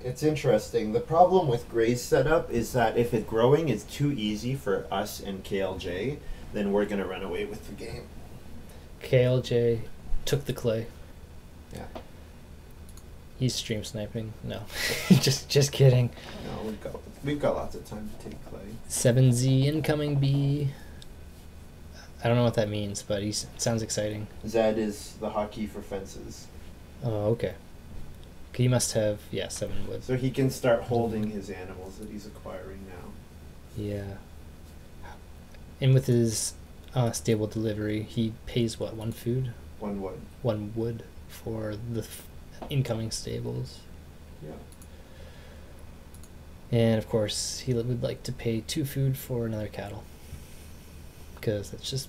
It's interesting. The problem with Gray's setup is that if it growing is too easy for us and KLJ, then we're gonna run away with the game. KLJ took the clay. Yeah. He's stream sniping. No, just kidding. No, we've got lots of time to take clay. 7Z incoming B. I don't know what that means, but he sounds exciting. Zed is the hotkey for fences. Oh, okay. He must have 7 wood. So he can start holding his animals that he's acquiring now. Yeah. And with his stable delivery, he pays what, 1 food? 1 wood. 1 wood for the incoming stables. Yeah. And of course, he would like to pay 2 food for another cattle, because it's just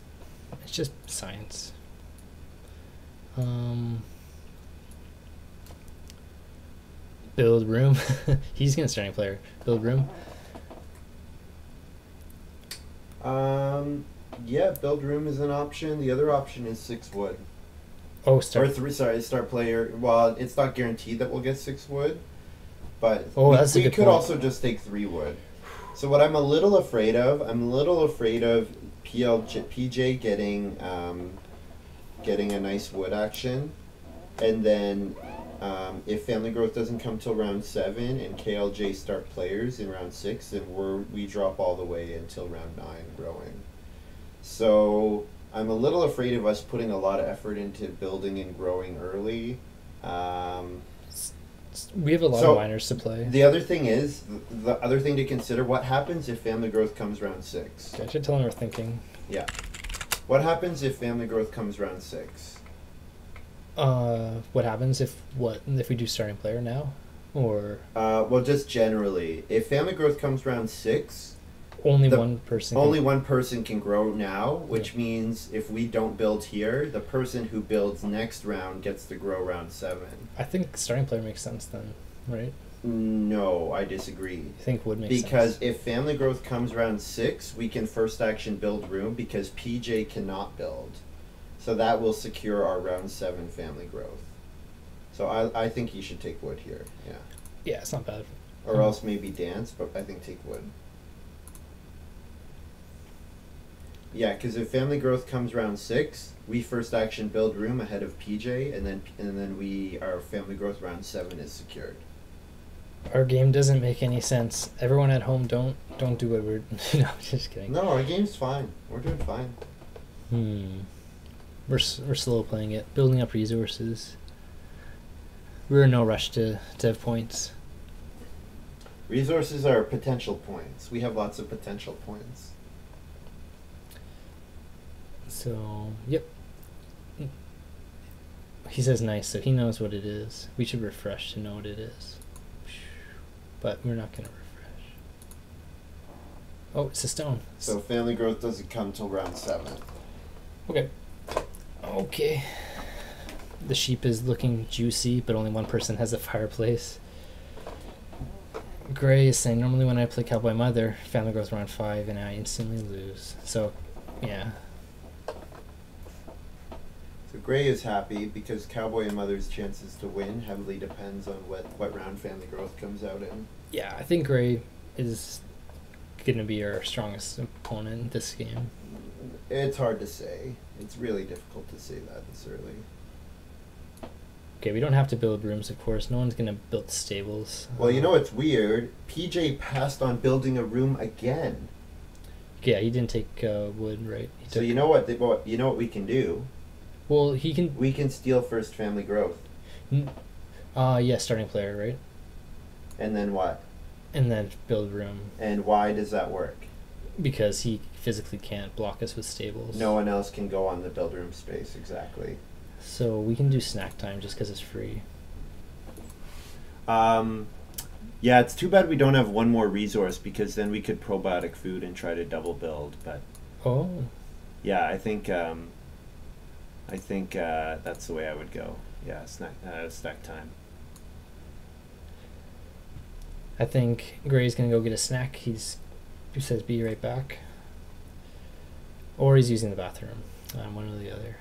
science. Build room. He's gonna starting player. Build room. Yeah, build room is an option. The other option is 6 wood. Oh, start. Or 3. Sorry, start player. Well, it's not guaranteed that we'll get 6 wood, but That's a good could point. also just take 3 wood. So what I'm a little afraid of PJ getting a nice wood action, and then if family growth doesn't come till round 7 and KLJ start players in round 6, then we drop all the way until round 9 growing. So I'm a little afraid of us putting a lot of effort into building and growing early. We have a lot of miners to play. The other thing is, the other thing to consider, what happens if family growth comes round 6? I should tell him we're thinking. Yeah. What happens if family growth comes round 6? What happens if we do starting player now? Or well, just generally. If family growth comes round 6, only one person one person can grow now, which means if we don't build here, the person who builds next round gets to grow round 7. I think starting player makes sense then, right? No, I disagree. I think would make sense. Because if family growth comes round 6, we can first action build room because PJ cannot build. So that will secure our round 7 family growth. So I think he should take wood here, yeah. Yeah, it's not bad. Or else maybe dance, but I think take wood. Yeah, because if family growth comes round 6, we first action build room ahead of PJ, and then our family growth round 7 is secured. Our game doesn't make any sense. Everyone at home, don't do what we're. No, just kidding. No, our game's fine. We're doing fine. We're slow playing it, building up resources. We're in no rush to have points. Resources are potential points. We have lots of potential points. So, yep. He says nice, so he knows what it is. We should refresh to know what it is. But we're not going to refresh. Oh, it's a stone. So family growth doesn't come till round 7. Okay. Okay. The sheep is looking juicy, but only one person has a fireplace. Gray is saying, normally when I play Cowboy Mother, family growth round 5, and I instantly lose. So, yeah. So Gray is happy because Cowboy and Mother's chances to win heavily depends on what round family growth comes out in. Yeah, I think Gray is going to be our strongest opponent this game. It's hard to say. It's really difficult to say that this early. Okay, we don't have to build rooms, of course. No one's going to build stables. Well, you know what's weird? PJ passed on building a room again. Yeah, he didn't take wood, right? So you know what we can do? Well, he can... We can steal first family growth. Yeah, starting player, right? And then what? And then build room. And why does that work? Because he physically can't block us with stables. No one else can go on the build room space, exactly. So we can do snack time just because it's free. Yeah, it's too bad we don't have one more resource because then we could probiotic food and try to double build. But yeah, I think that's the way I would go. Yeah, snack time. I think Gray's gonna go get a snack. He says be right back. Or he's using the bathroom. One or the other.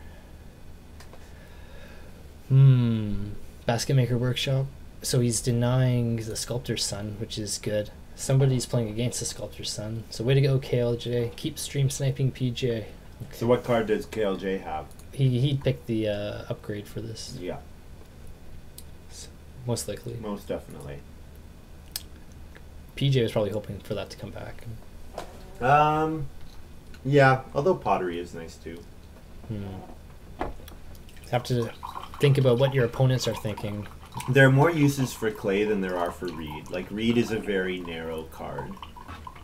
Basket Maker Workshop. So he's denying the Sculptor's Son, which is good. Somebody's playing against the Sculptor's Son. So way to go, KLJ. Keep stream sniping PJ. Okay. So what card does KLJ have? He picked the upgrade for this. Yeah. So, most likely. Most definitely. PJ was probably hoping for that to come back. Yeah, although pottery is nice too. Have to think about what your opponents are thinking. There are more uses for clay than there are for reed. Like, reed is a very narrow card.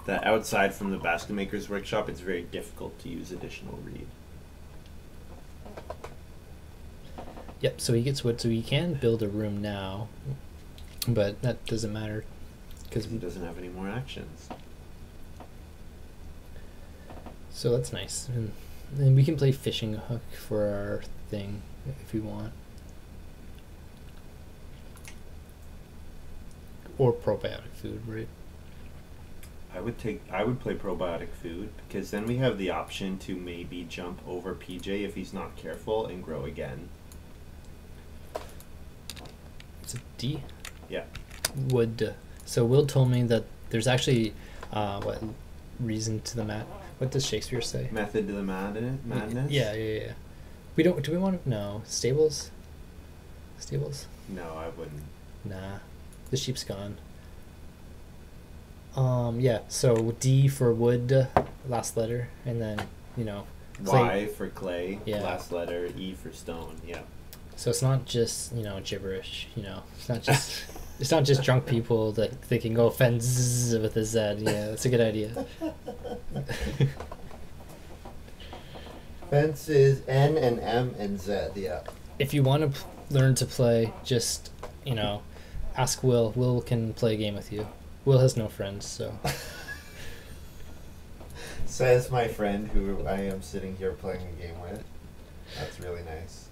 That outside from the Basket Maker's Workshop, it's very difficult to use additional reed. Yep, so he gets wood, so he can build a room now. But that doesn't matter. Because he doesn't have any more actions. So that's nice. And then we can play fishing hook for our thing if we want. Or probiotic food, right? I would play probiotic food because then we have the option to maybe jump over PJ if he's not careful and grow again. It's a D? Yeah. Would. So Will told me that there's actually what reason to the what does Shakespeare say? Method to the madness? Yeah. We don't. Do we want to? No. Stables? No, I wouldn't. Nah. The sheep's gone. Yeah, so D for wood, last letter, and then, clay. Y for clay, yeah. Last letter, E for stone, yeah. So it's not just, gibberish, it's not just it's not just drunk people that thinking, oh, fence with a Z, yeah, that's a good idea. Fence is N and M and Z, yeah. If you want to learn to play, just, ask Will. Will can play a game with you. Will has no friends, so. Says my friend who I am sitting here playing a game with. That's really nice.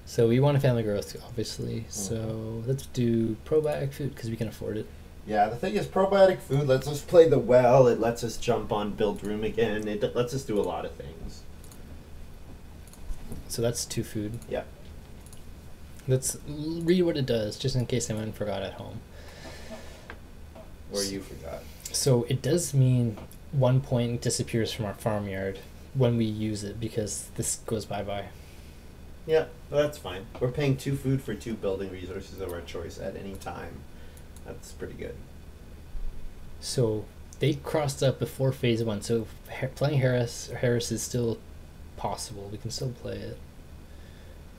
So we want a family growth, obviously. So let's do probiotic food because we can afford it. Yeah, the thing is, probiotic food lets us play the well. It lets us jump on build room again. It lets us do a lot of things. So that's 2 food. Yeah. Let's read what it does, just in case anyone forgot at home. Or you forgot. So it does mean 1 point disappears from our farmyard when we use it because this goes bye-bye. Yeah, well, that's fine. We're paying 2 food for 2 building resources of our choice at any time. That's pretty good. So they crossed up before phase 1, so playing Harris is still possible. We can still play it.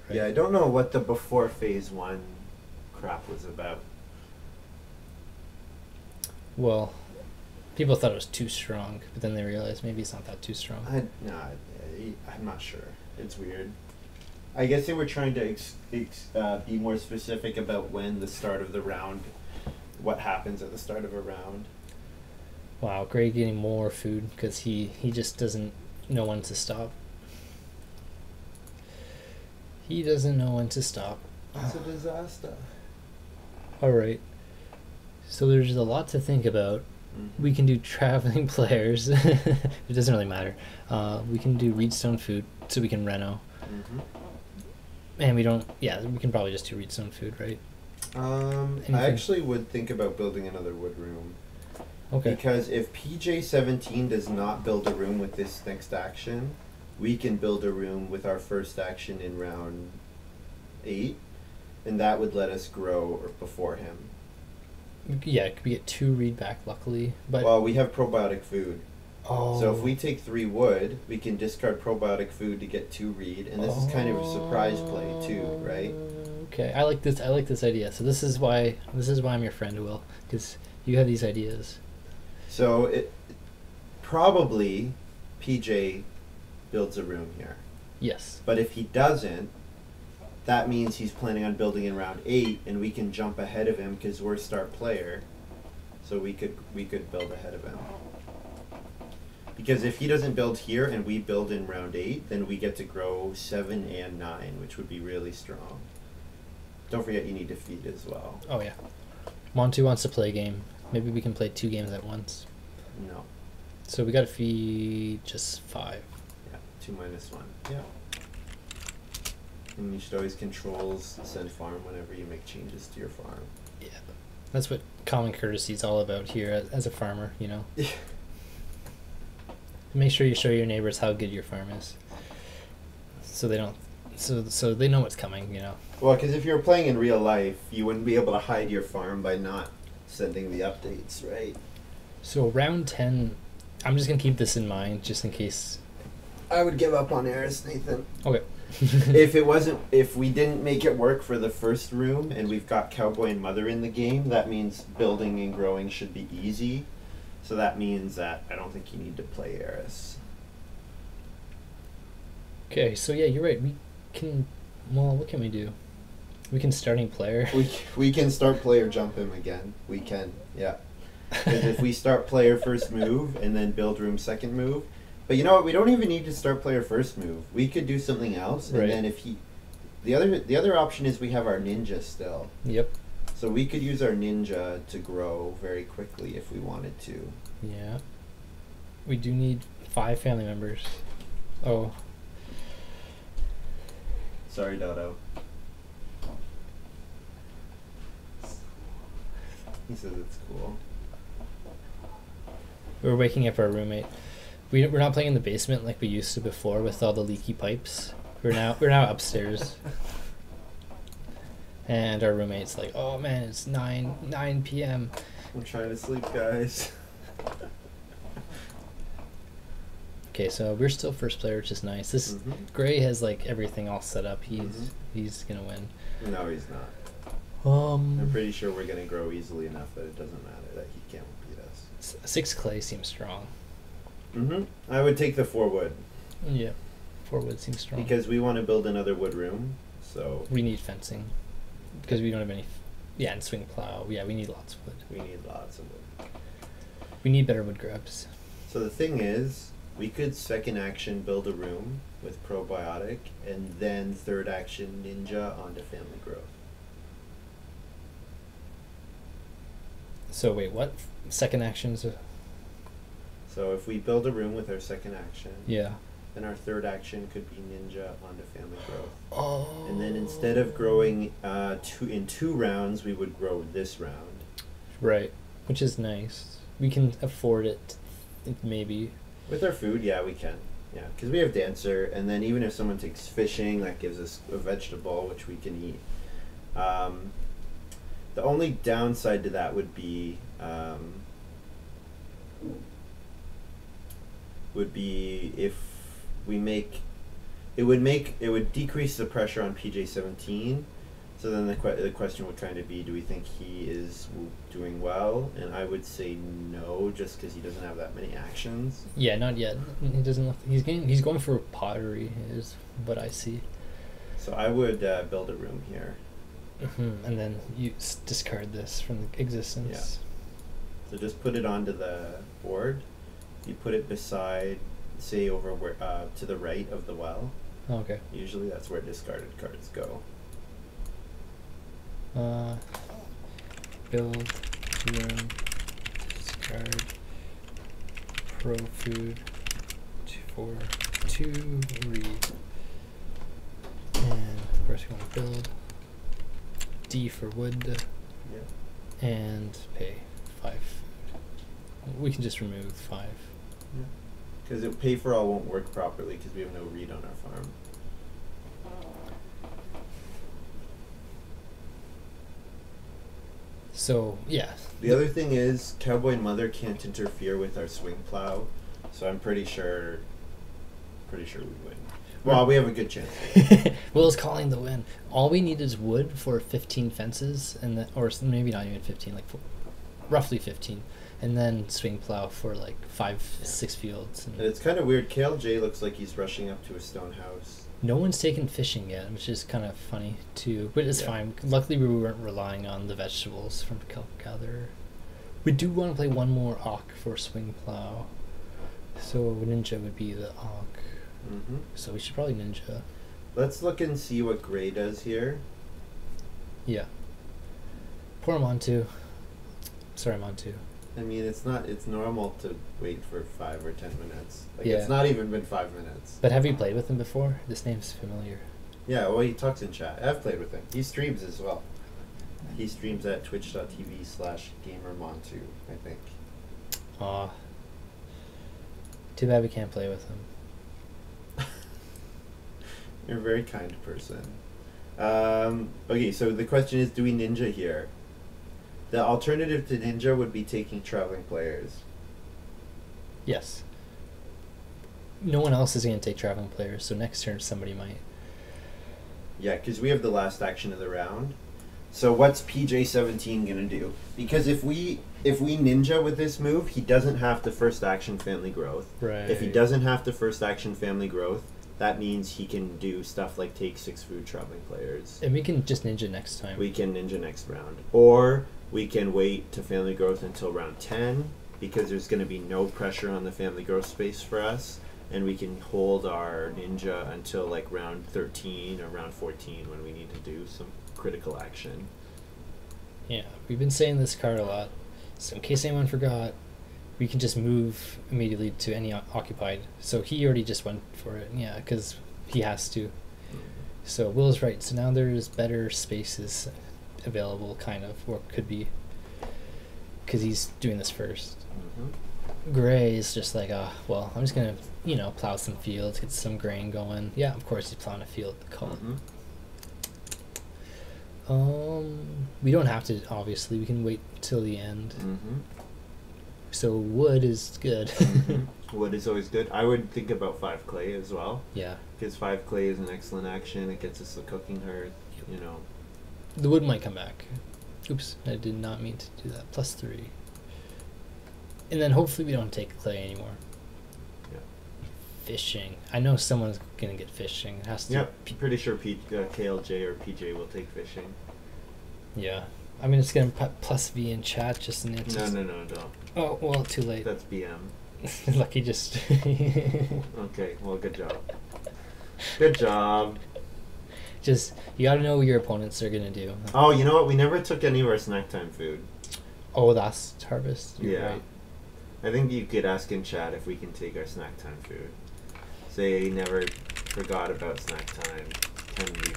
Right? Yeah, I don't know what the before phase 1 crap was about. Well, people thought it was too strong, but then they realized maybe it's not that too strong. I'm not sure. It's weird. I guess they were trying to be more specific about when the start of the round, what happens at the start of a round. Wow, Greg getting more food because he just doesn't know when to stop. He doesn't know when to stop. It's a disaster. All right. So there's a lot to think about. Mm-hmm. We can do traveling players. It doesn't really matter. We can do Reedstone food, so we can reno. Mm-hmm. And we don't. Yeah, we can probably just do Reedstone food, right? I actually would think about building another wood room. Okay. Because if PJ17 does not build a room with this next action, we can build a room with our first action in round 8, and that would let us grow before him. Yeah, we get 2 read back, luckily. But well, we have probiotic food. Oh. So if we take 3 wood, we can discard probiotic food to get 2 read, and this is kind of a surprise play too, right? Okay, I like this idea. So this is why I'm your friend, Will, because you have these ideas. So it probably PJ builds a room here. Yes. But if he doesn't, that means he's planning on building in round 8, and we can jump ahead of him because we're start player. So we could build ahead of him. Because if he doesn't build here and we build in round 8, then we get to grow 7 and 9, which would be really strong. Don't forget you need to feed as well. Oh yeah. Montu wants to play a game. Maybe we can play 2 games at once. No. So we gotta feed just 5. Yeah, 2 minus 1. Yeah. And you should always controls send farm whenever you make changes to your farm. Yeah. That's what common courtesy is all about here as a farmer, you know. Make sure you show your neighbors how good your farm is, so they don't, so they know what's coming, you know. Well, because if you were playing in real life, you wouldn't be able to hide your farm by not sending the updates, right? So round 10, I'm just gonna keep this in mind just in case. I would give up on Eris, Nathan. Okay. If we didn't make it work for the first room and we've got Cowboy and Mother in the game, that means building and growing should be easy. So that means that I don't think you need to play Eris. Okay, so yeah, you're right. We can. Well, what can we do? We can starting player. We can start player jump him again. We can, yeah. Because if we start player first move and then build room second move, but you know what? We don't even need to start player first move. We could do something else, and then if he, the other option is we have our ninja still. Yep. So we could use our ninja to grow very quickly if we wanted to. Yeah. We do need 5 family members. Oh. Sorry, Dodo. He says it's cool. We're waking up our roommate. We're not playing in the basement like we used to before with all the leaky pipes. We're now upstairs. And our roommate's like, "Oh man, it's 9 p.m. I'm trying to sleep, guys." Okay, so we're still first player, which is nice. This Gray has like everything all set up. He's gonna win. No, he's not. I'm pretty sure we're gonna grow easily enough that it doesn't matter that he can't beat us. 6 clay seems strong. I would take the 4 wood. Yeah, 4 wood seems strong. Because we want to build another wood room, so we need fencing. Because we don't have any. Yeah, and swing plow. Yeah, we need lots of wood. We need lots of wood. We need better wood grubs. So the thing is, we could second action build a room with probiotic, and then third action ninja onto family growth. So wait, what? Second actions? So if we build a room with our second action, yeah, then our third action could be ninja onto family growth. Oh. And then instead of growing in 2 rounds, we would grow this round. Right, which is nice. We can afford it, maybe. With our food, yeah, we can. Yeah, because we have dancer, and then even if someone takes fishing, that gives us a vegetable which we can eat. The only downside to that would be if we make it would decrease the pressure on PJ-17. So then the question would kind of be, do we think he is doing well? And I would say no, just because he doesn't have that many actions. Yeah, not yet. He doesn't. He's going for pottery, is what I see. So I would build a room here. And then you discard this from existence. Yeah. So just put it onto the board. You put it beside, say, over where to the right of the well. Oh, okay. Usually that's where discarded cards go. Build room, discard, pro food, for 2 read, and of course we want to build. D for wood, and pay 5. We can just remove 5. Yeah. Because pay for all won't work properly because we have no read on our farm. So, yeah. The other thing is, Cowboy and Mother can't interfere with our swing plow, so I'm pretty sure we win. Well, we have a good chance. Will's calling the win. All we need is wood for 15 fences, or maybe not even 15, like roughly 15, and then swing plow for like 5-6 fields. And it's kind of weird. KLJ looks like he's rushing up to a stone house. No one's taken fishing yet, which is kind of funny too, but it's fine. Luckily, we weren't relying on the vegetables from Kelp Gather. We do want to play one more Auk for swing plow, so ninja would be the Auk. So we should probably ninja. Let's look and see what Gray does here. Yeah. Pour him on 2. Sorry, I'm on 2. I mean, it's normal to wait for 5 or 10 minutes. Like, Yeah. It's not even been 5 minutes. But have you played with him before? This name's familiar. Yeah, well, he talks in chat. I've played with him. He streams as well. He streams at twitch.tv/gamermontu, I think. Aw. Too bad we can't play with him. You're a very kind person. Okay, so the question is, do we ninja here? The alternative to ninja would be taking traveling players. Yes. No one else is going to take traveling players, so next turn somebody might. Yeah, because we have the last action of the round. So what's PJ17 going to do? Because if we ninja with this move, he doesn't have to first action family growth. Right. If he doesn't have to first action family growth, that means he can do stuff like take 6 food traveling players. And we can just ninja next time. We can ninja next round. Or we can wait to family growth until round 10, because there's going to be no pressure on the family growth space for us. And we can hold our ninja until like round 13 or round 14 when we need to do some critical action. Yeah, we've been saying this card a lot. So in case anyone forgot, we can just move immediately to any occupied. So he already just went for it, yeah, because he has to. So Will's right. So now there's better spaces available, kind of, or could be, because he's doing this first. Gray is just like, well, I'm just going to, plow some fields, get some grain going. Yeah, of course he's plowing a field. Call it. We don't have to, obviously. We can wait till the end. So wood is good. Wood is always good. I would think about 5 clay as well. Yeah. Because 5 clay is an excellent action. It gets us the cooking hearth, The wood might come back. Oops, I did not mean to do that. +3. And then hopefully we don't take clay anymore. Yeah. Fishing. I know someone's going to get fishing. It has to. Yep, pretty sure KLJ or PJ will take fishing. Yeah. I mean, it's going to put +V in chat just in it. No, don't. Oh, well, too late. That's BM. Lucky just... Okay, well, good job. Good job. Just, you got to know what your opponents are going to do. Oh, you know what? We never took any of our snack time food. Oh, last harvest? You're yeah. Right. I think you could ask in chat if we can take our snack time food. Say never forgot about snack time. 10I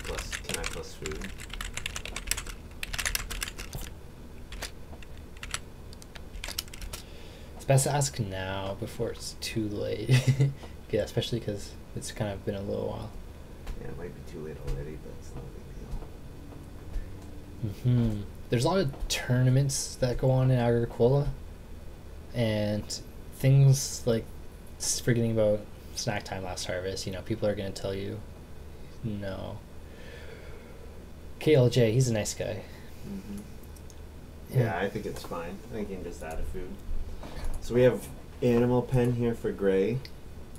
plus food. It's best to ask now before it's too late. Yeah, especially because it's kind of been a little while. Yeah, it might be too late already, but it's not a big deal. There's a lot of tournaments that go on in Agricola, and things like forgetting about snack time last harvest, people are going to tell you no. KLJ, he's a nice guy. Yeah, I think it's fine. I think you can just add a food. So we have animal pen here for Gray.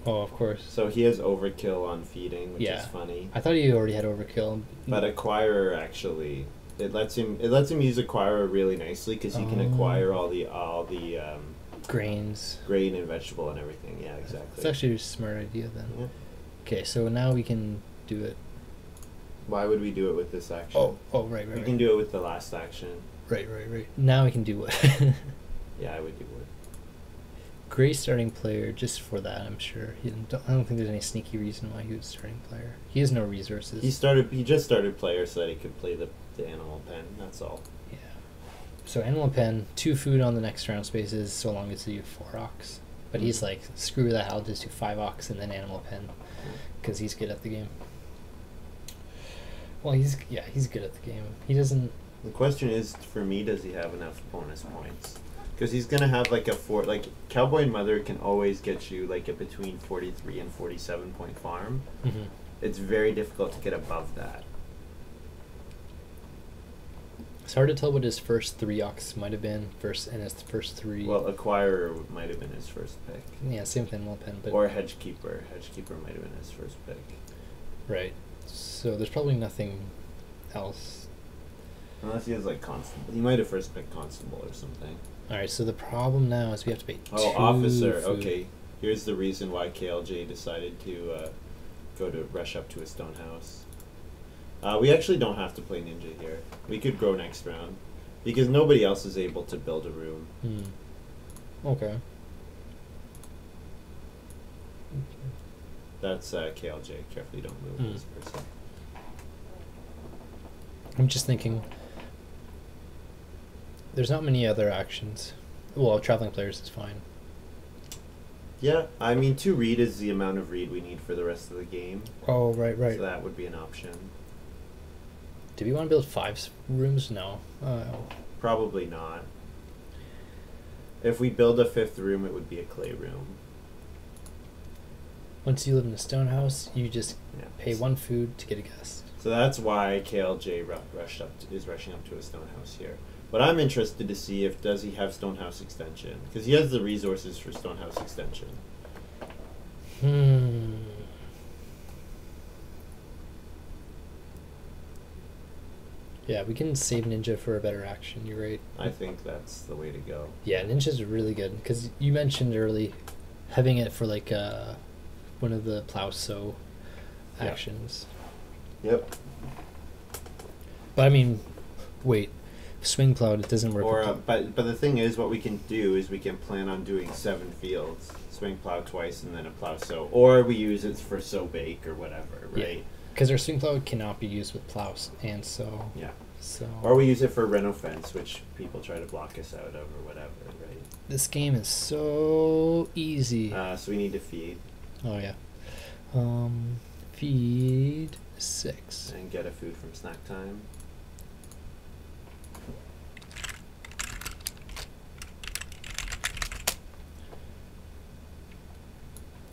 Oh, of course. So he has overkill on feeding, which is funny. I thought he already had overkill. But acquirer actually, it lets him use acquirer really nicely because he can acquire all the grains, grain and vegetable and everything. Yeah, exactly. It's actually a smart idea then. Yeah. Okay, so now we can do it. Why would we do it with this action? Right. We can do it with the last action. Right. Now we can do what? Yeah, I would do wood. Gray starting player just for that, I'm sure. I don't think there's any sneaky reason why he was starting player. He has no resources. He just started player so that he could play the animal pen. That's all. Yeah. So animal pen, 2 food on the next round spaces, so long as you 4 ox. But he's like, screw that, I'll just do 5 ox and then animal pen, because he's good at the game. Well, he's good at the game. He doesn't. The question is, for me, does he have enough bonus points? Because he's gonna have like Cowboy and Mother can always get you like a between 43 and 47 point farm. It's very difficult to get above that. It's hard to tell what his first 3 ox might have been and his first 3. Well, Acquirer might have been his first pick. Yeah, same with Animal Pen, but or Hedgekeeper. Hedgekeeper might have been his first pick. Right. So there's probably nothing else. Unless he has like Constable. He might have first picked Constable or something. Alright, so the problem now is we have to pay 2 Officer. food. Okay. Here's the reason why KLJ decided to rush up to a stone house. We actually don't have to play Ninja here. We could grow next round. Because nobody else is able to build a room. Okay. That's KLJ. Carefully don't move this person. I'm just thinking, There's not many other actions. Well, traveling players is fine. Yeah, I mean, 2 read is the amount of read we need for the rest of the game. Oh, right. So that would be an option. Do we want to build 5 rooms? No. Probably not. If we build a 5th room, it would be a clay room. Once you live in a stone house, you just pay 1 food to get a guest. So that's why KLJ is rushing up to a stone house here. But I'm interested to see if does he have stone house extension, because he has the resources for stone house extension. Yeah, we can save Ninja for a better action. You're right. I think that's the way to go. Yeah, Ninja's really good because you mentioned early having it for like one of the plow sow actions. Yep. But I mean, wait, swing plow it doesn't work. Or but the thing is, what we can do is we can plan on doing 7 fields, swing plow twice, and then a plow sow, or we use it for sow bake or whatever, right? Because our swing plow cannot be used with plows and sow. Yeah. So. Or we use it for reno fence, which people try to block us out of or whatever, right? This game is so easy. So we need to feed. Oh yeah. Feed 6. And get a food from snack time.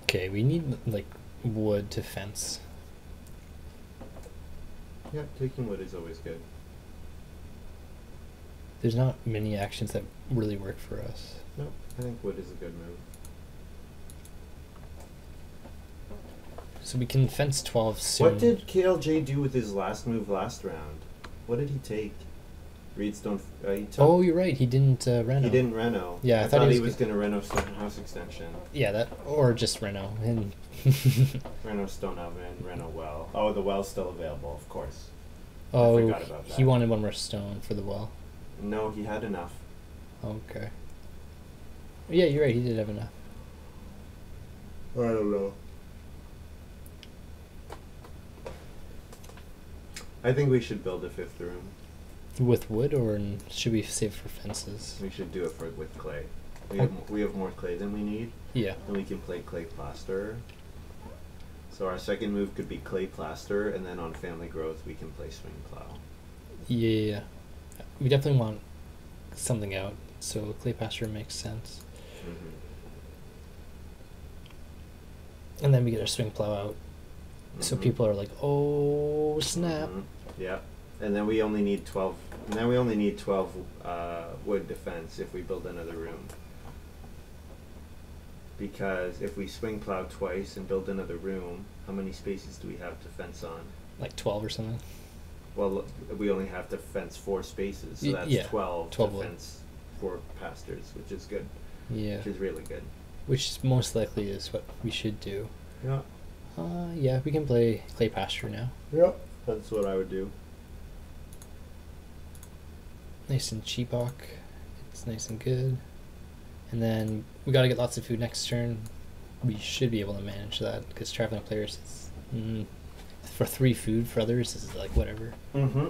Okay, we need like wood to fence. Yeah, taking wood is always good. There's not many actions that really work for us. No, I think wood is a good move. So we can fence 12 soon. What did KLJ do with his last move last round? What did he take? Reedstone. He took, oh, you're right. He didn't reno. He didn't reno. Yeah, I thought he was going to reno stone house extension. Yeah, that or just reno and reno stone oven, reno well. Oh, the well's still available, of course. Oh, I forgot about that. He wanted 1 more stone for the well. No, he had enough. Okay. Yeah, you're right. He did have enough. I don't know. I think we should build a 5th room. With wood, or should we save for fences? We should do it with clay. We have more clay than we need. Yeah. And we can play clay plaster. So our second move could be clay plaster, and then on family growth we can play swing plow. Yeah. We definitely want something out, so clay plaster makes sense. Mm-hmm. And then we get our swing plow out. So people are like, "Oh snap!" Yeah, and then we only need 12. And then we only need 12 wood defense if we build another room. Because if we swing plow twice and build another room, how many spaces do we have to fence on? Like 12 or something. Well, we only have to fence 4 spaces, so that's 12 to wood. fence 4 pastures, which is good. Yeah. Which is really good. Which most likely is what we should do. Yeah. Yeah, we can play clay pasture now. Yeah, that's what I would do. Nice and cheapok. It's nice and good. And then we got to get lots of food next turn. We should be able to manage that because traveling players, for 3 food for others is like whatever. Mm-hmm.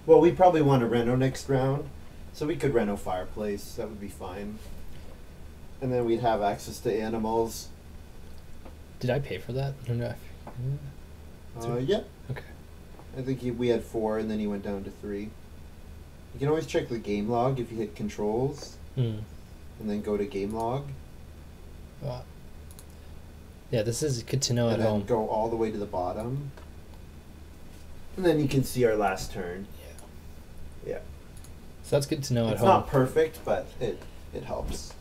Well, we probably want to reno next round, so we could reno fireplace. That would be fine. And then we'd have access to animals. Did I pay for that? I don't know. Yeah. Okay. I think we had 4, and then he went down to 3. You can always check the game log if you hit controls, and then go to game log. Yeah, this is good to know at home. And then go all the way to the bottom. And then you can see our last turn. Yeah. Yeah. So that's good to know at home. It's not perfect, but it helps.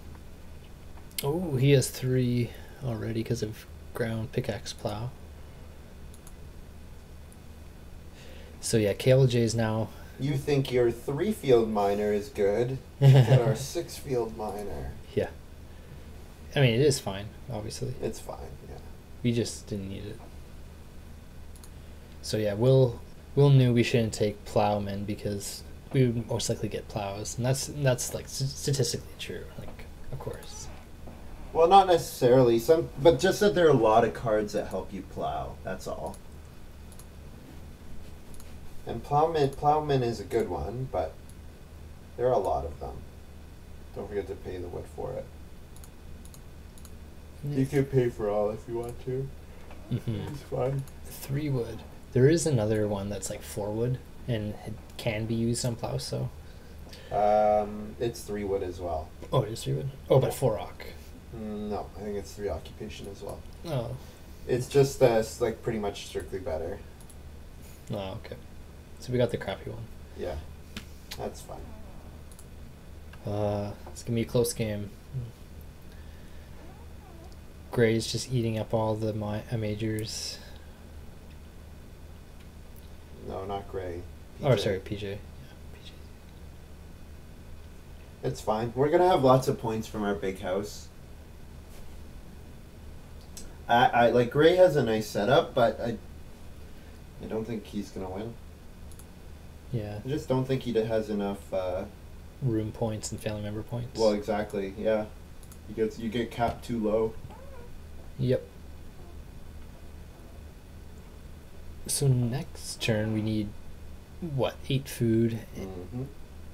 Oh, he has 3 already because of ground pickaxe plow. So yeah, KLJ is now. You think your 3-field miner is good, and our 6-field miner. Yeah. I mean, it is fine, obviously. It's fine, yeah. We just didn't need it. So yeah, Will knew we shouldn't take plowmen because we would most likely get plows, and that's like statistically true. Like, of course. Well, not necessarily. But just that there are a lot of cards that help you plow. That's all. And plowman is a good one, but there are a lot of them. Don't forget to pay the wood for it. You can pay for all if you want to. It's fun. 3 wood. There is another one that's like 4 wood, and it can be used on plows, so. It's 3 wood as well. Oh, it is 3 wood? Oh, but 4 ock. No, I think it's 3 occupation as well. Oh. It's just like pretty much strictly better. Oh, okay. So we got the crappy one. Yeah, that's fine. It's gonna be a close game. Gray's just eating up all the majors. No, not Gray. Oh, sorry, PJ. Yeah, PJ. It's fine. We're gonna have lots of points from our big house. I like Gray has a nice setup, but I don't think he's gonna win. Yeah. I just don't think he has enough. Room points and family member points. Well, exactly. Yeah, you get capped too low. Yep. So next turn we need, what, 8 food,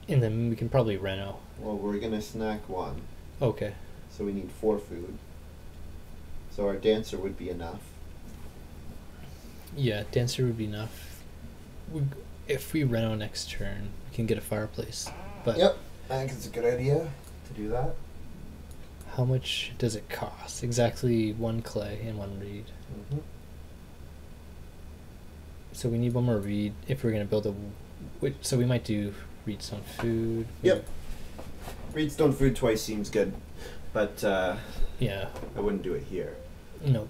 and then we can probably reno. Well, we're gonna snack 1. Okay. So we need 4 food. So our dancer would be enough. Yeah, dancer would be enough. If we reno next turn, we can get a fireplace. But yep, I think it's a good idea to do that. How much does it cost? Exactly 1 clay and 1 reed. So we need 1 more reed if we're going to build so we might do reedstone food. Yep. Reedstone food twice seems good, but yeah, I wouldn't do it here. Nope.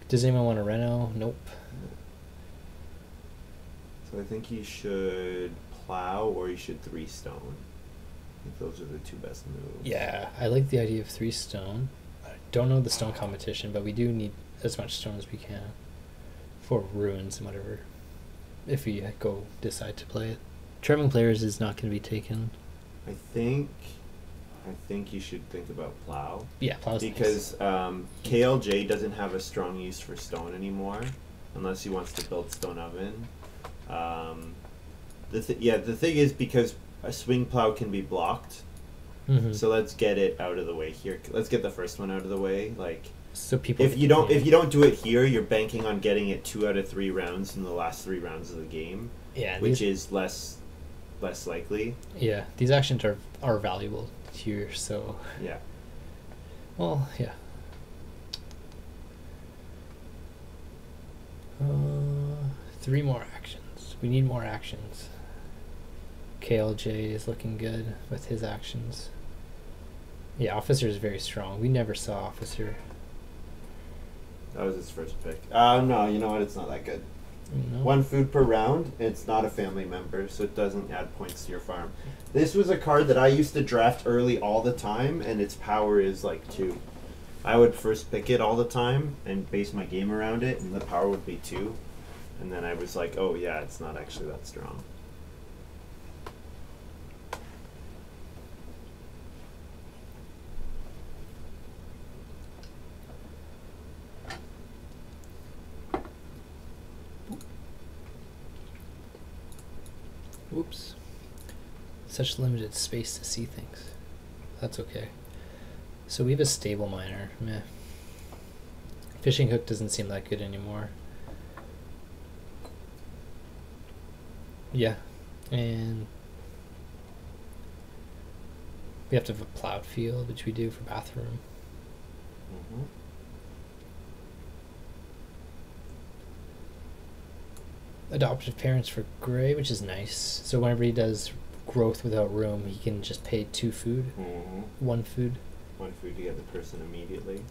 Does anyone want to reno? Nope. So I think you should plow or you should 3 stone. I think those are the 2 best moves. Yeah, I like the idea of 3 stone. I don't know the stone competition, but we do need as much stone as we can for ruins and whatever, if we decide to play it. Traveling players is not going to be taken. I think you should think about plow. Yeah, plow's because nice. KLJ doesn't have a strong use for stone anymore, unless he wants to build stone oven. The thing is, because a swing plow can be blocked, so let's get it out of the way here. Let's get the first one out of the way. Like, so people, if you don't do it here, you're banking on getting it 2 out of 3 rounds in the last 3 rounds of the game. Yeah, which is less likely. Yeah, these actions are valuable here. So yeah. Well, yeah. 3 more actions. We need more actions. KLJ is looking good with his actions. Yeah, Officer is very strong. We never saw Officer. That was his first pick. No, you know what? It's not that good. No. 1 food per round. It's not a family member, so it doesn't add points to your farm. This was a card that I used to draft early all the time, and its power is like 2. I would first pick it all the time and base my game around it, and the power would be 2. And then I was like, oh yeah, it's not actually that strong. Oops. Such limited space to see things. That's okay. So we have a stable miner. Meh. Fishing hook doesn't seem that good anymore. Yeah. And we have to have a plowed field, which we do for bathroom. Adoptive parents for Gray, which is nice. So whenever he does growth without room, he can just pay 2 food. 1 food. 1 food to get the person immediately.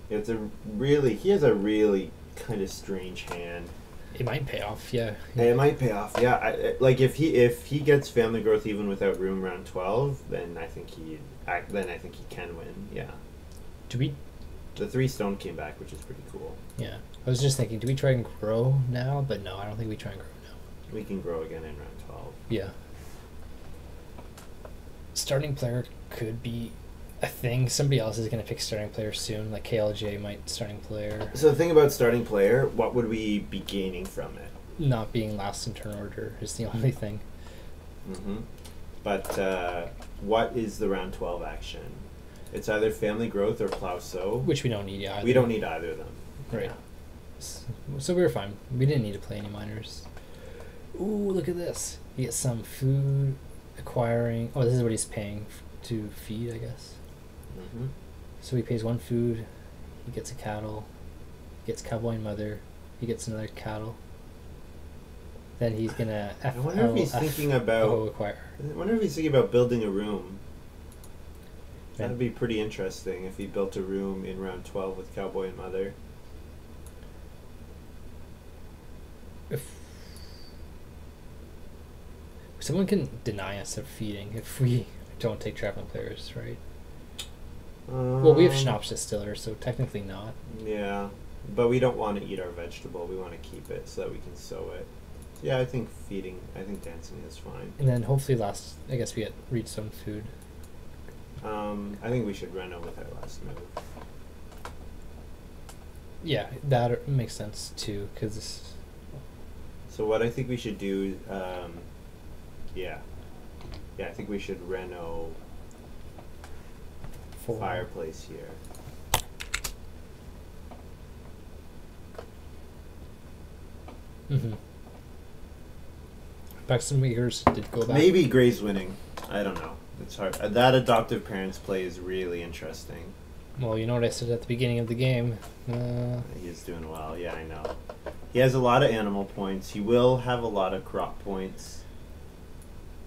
He has a really kind of strange hand. It might pay off, yeah. It might pay off, yeah. Like if he gets family growth even without room around 12, then I think he can win. Yeah. The 3 stone came back, which is pretty cool. Yeah. I was just thinking, do we try and grow now? But no, I don't think we try and grow now. We can grow again in round 12. Yeah. Starting player could be a thing. Somebody else is going to pick starting player soon. Like KLJ might starting player. So the thing about starting player, what would we be gaining from it? Not being last in turn order is the only thing. Mm-hmm. But what is the round 12 action? It's either family growth or plow sow. Which we don't need either. We don't need either of them. Right. Yeah. So we were fine. We didn't need to play any minors. Ooh, look at this. He gets some food, acquiring. Oh, this is what he's paying to feed, I guess. Mm-hmm. So he pays 1 food. He gets a cattle. He gets cowboy and mother. He gets another cattle. Then he's gonna. I wonder if he's thinking about. Acquire. I wonder if he's thinking about building a room. That'd be pretty interesting if he built a room in round 12 with cowboy and mother. If someone can deny us of feeding if we don't take traveling players, right? Well, we have Schnapp's distiller, so technically not. Yeah, but we don't want to eat our vegetable. We want to keep it so that we can sow it. Yeah, I think dancing is fine. And then hopefully I guess we get Reedstone food. I think we should reno with our last move. Yeah, that makes sense too, because. So what I think we should do, I think we should reno fireplace here. Mm-hmm. Paxton Makers did go back. Maybe Gray's winning. I don't know. It's hard. That adoptive parents play is really interesting. Well, you know what I said at the beginning of the game. He's doing well. Yeah, I know. He has a lot of animal points. He will have a lot of crop points.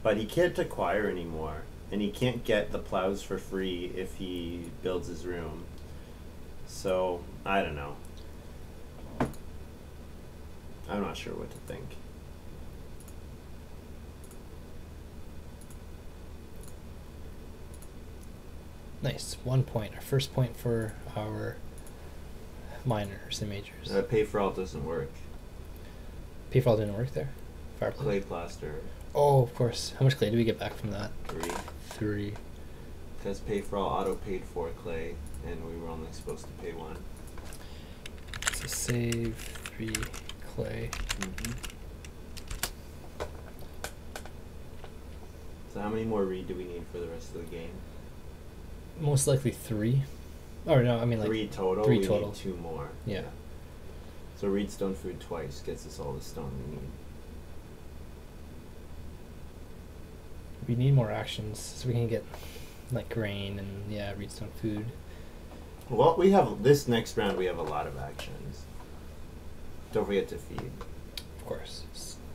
But he can't acquire anymore. And he can't get the plows for free if he builds his room. So, I don't know. I'm not sure what to think. Nice. 1 point. Our first point for our minors and majors. Pay for all doesn't work. Pay for all didn't work there? Fireplace. Clay plaster. Oh, of course. How much clay do we get back from that? 3. Because pay for all auto paid for clay, and we were only supposed to pay 1. So save 3 clay. Mm-hmm. So how many more reed do we need for the rest of the game? Most likely 3. Or no, I mean like 3 total. 3 we total. Need 2 more. Yeah. So Reedstone food twice gets us all the stone we need. We need more actions so we can get like grain and Reedstone food. Well, we have this next round. We have a lot of actions. Don't forget to feed. Of course.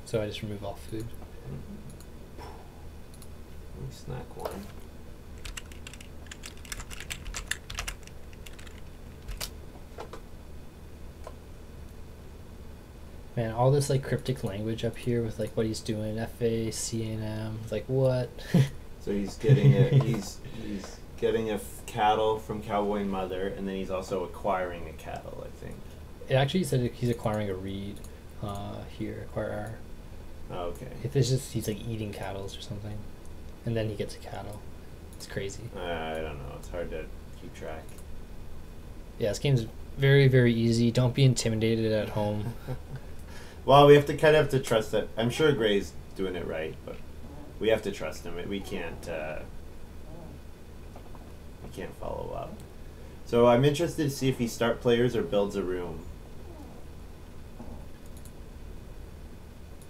So I just remove all food. Mm-hmm. Let me snack 1. Man, all this like cryptic language up here with like what he's doing, FACNM, like what? So he's getting he's getting cattle from Cowboy Mother, and then he's also acquiring a cattle, I think. It actually said he's acquiring a reed here, acquire R. Oh, okay. If it's just he's like eating cattle or something, and then he gets a cattle. It's crazy. I don't know. It's hard to keep track. Yeah, this game's very, very easy. Don't be intimidated at home. Well, we have to trust that. I'm sure Gray's doing it right, but we have to trust him. We can't follow up. So I'm interested to see if he start players or builds a room.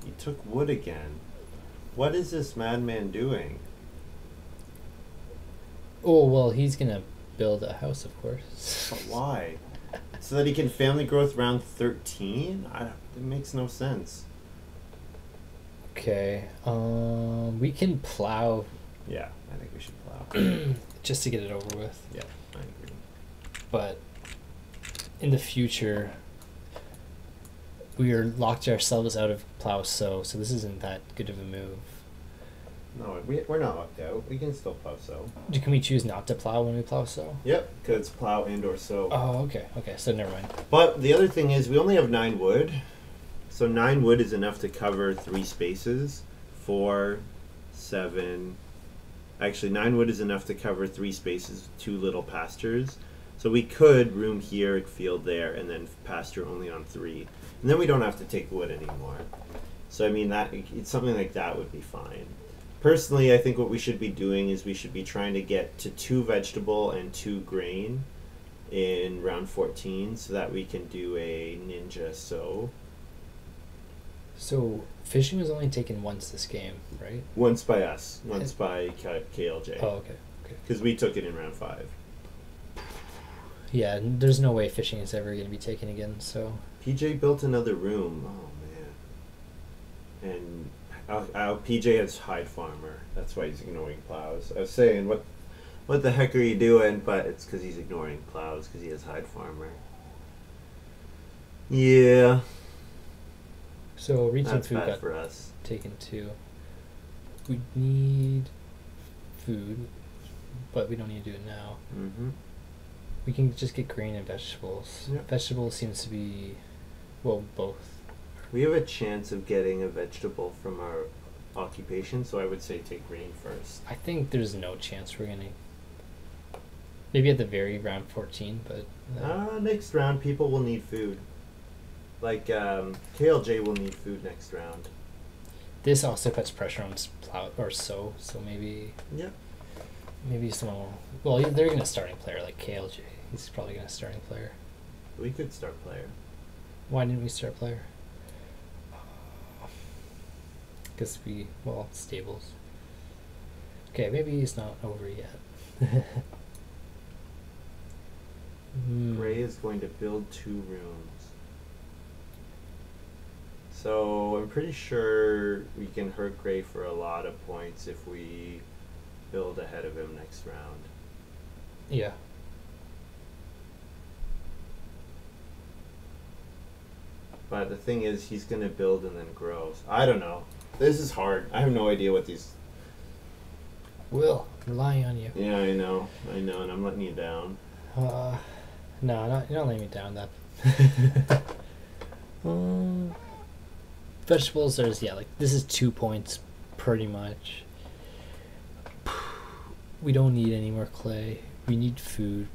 He took wood again. What is this madman doing? Oh, well, he's gonna build a house, of course. But why? So that he can family growth round 13? It makes no sense. Okay. We can plow. Yeah, I think we should plow. Just to get it over with. Yeah, I agree. But in the future, we are locked ourselves out of plow sow, so this isn't that good of a move. No, we're not locked out. We can still plow sow. Can we choose not to plow when we plow sow? Yep, because it's plow and or sow. Oh, okay. Okay, so never mind. But the other thing is we only have 9 wood. So 9 wood is enough to cover 3 spaces. 4, 7, Actually, 9 wood is enough to cover 3 spaces with 2 little pastures. So we could room here, field there, and then pasture only on 3. And then we don't have to take wood anymore. So I mean, that it's something like that would be fine. Personally, I think what we should be doing is we should be trying to get to 2 vegetable and 2 grain in round 14 so that we can do a ninja sow. So fishing was only taken once this game, right? Once by us, once by KLJ. Oh, okay. Because we took it in round 5. Yeah, there's no way fishing is ever going to be taken again, so... PJ built another room. Oh, man. And PJ has hide farmer. That's why he's ignoring plows. I was saying, what the heck are you doing? But it's because he's ignoring plows because he has hide farmer. Yeah. So retail That's food bad got for us. taken too. We need food, but we don't need to do it now. Mm-hmm. We can just get grain and vegetables. Yep. Vegetables seems to be, well, both. We have a chance of getting a vegetable from our occupation, so I would say take grain first. I think there's no chance we're gonna. Maybe at the very round 14, but. Next round, people will need food. Like KLJ will need food next round. This also puts pressure on plow or so maybe. Yeah. Maybe someone will. Well, they're gonna starting player like KLJ. He's probably gonna starting player. We could start player. Why didn't we start player? Because stables. Okay, maybe he's not over yet. Gray is going to build 2 rooms. So I'm pretty sure we can hurt Gray for a lot of points if we build ahead of him next round. Yeah. But the thing is, he's going to build and then grow. So I don't know. This is hard. I have no idea what these... Will, relying on you. Yeah, I know, and I'm letting you down. No, you're not letting me down that. Vegetables, this is 2 points, pretty much. We don't need any more clay. We need food,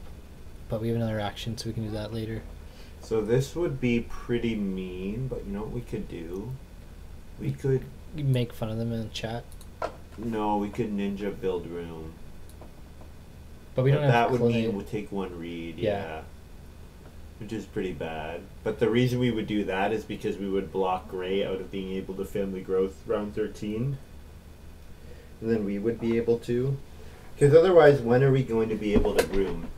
but we have another action, so we can do that later. So this would be pretty mean, but you know what we could do? We could... You make fun of them in the chat. No, we could ninja build room. But we don't have that would clay. mean we'll take 1 reed, Yeah. Which is pretty bad. But the reason we would do that is because we would block Gray out of being able to family growth round 13. And then we would be able to. Because otherwise, when are we going to be able to groom?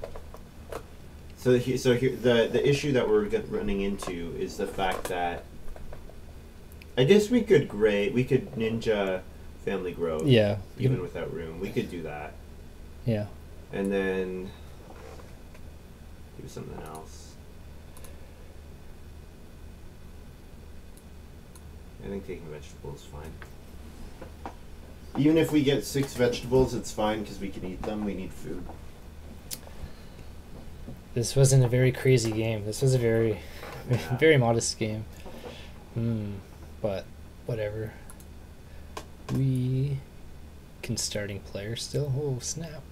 So here, the issue that we're running into is the fact that I guess we could ninja family growth. Yeah. Even without room, we could do that. Yeah. And then do something else. I think taking vegetables is fine. Even if we get 6 vegetables, it's fine because we can eat them. We need food. This wasn't a very crazy game. This was a very, very modest game. But whatever. We can starting player still. Oh snap!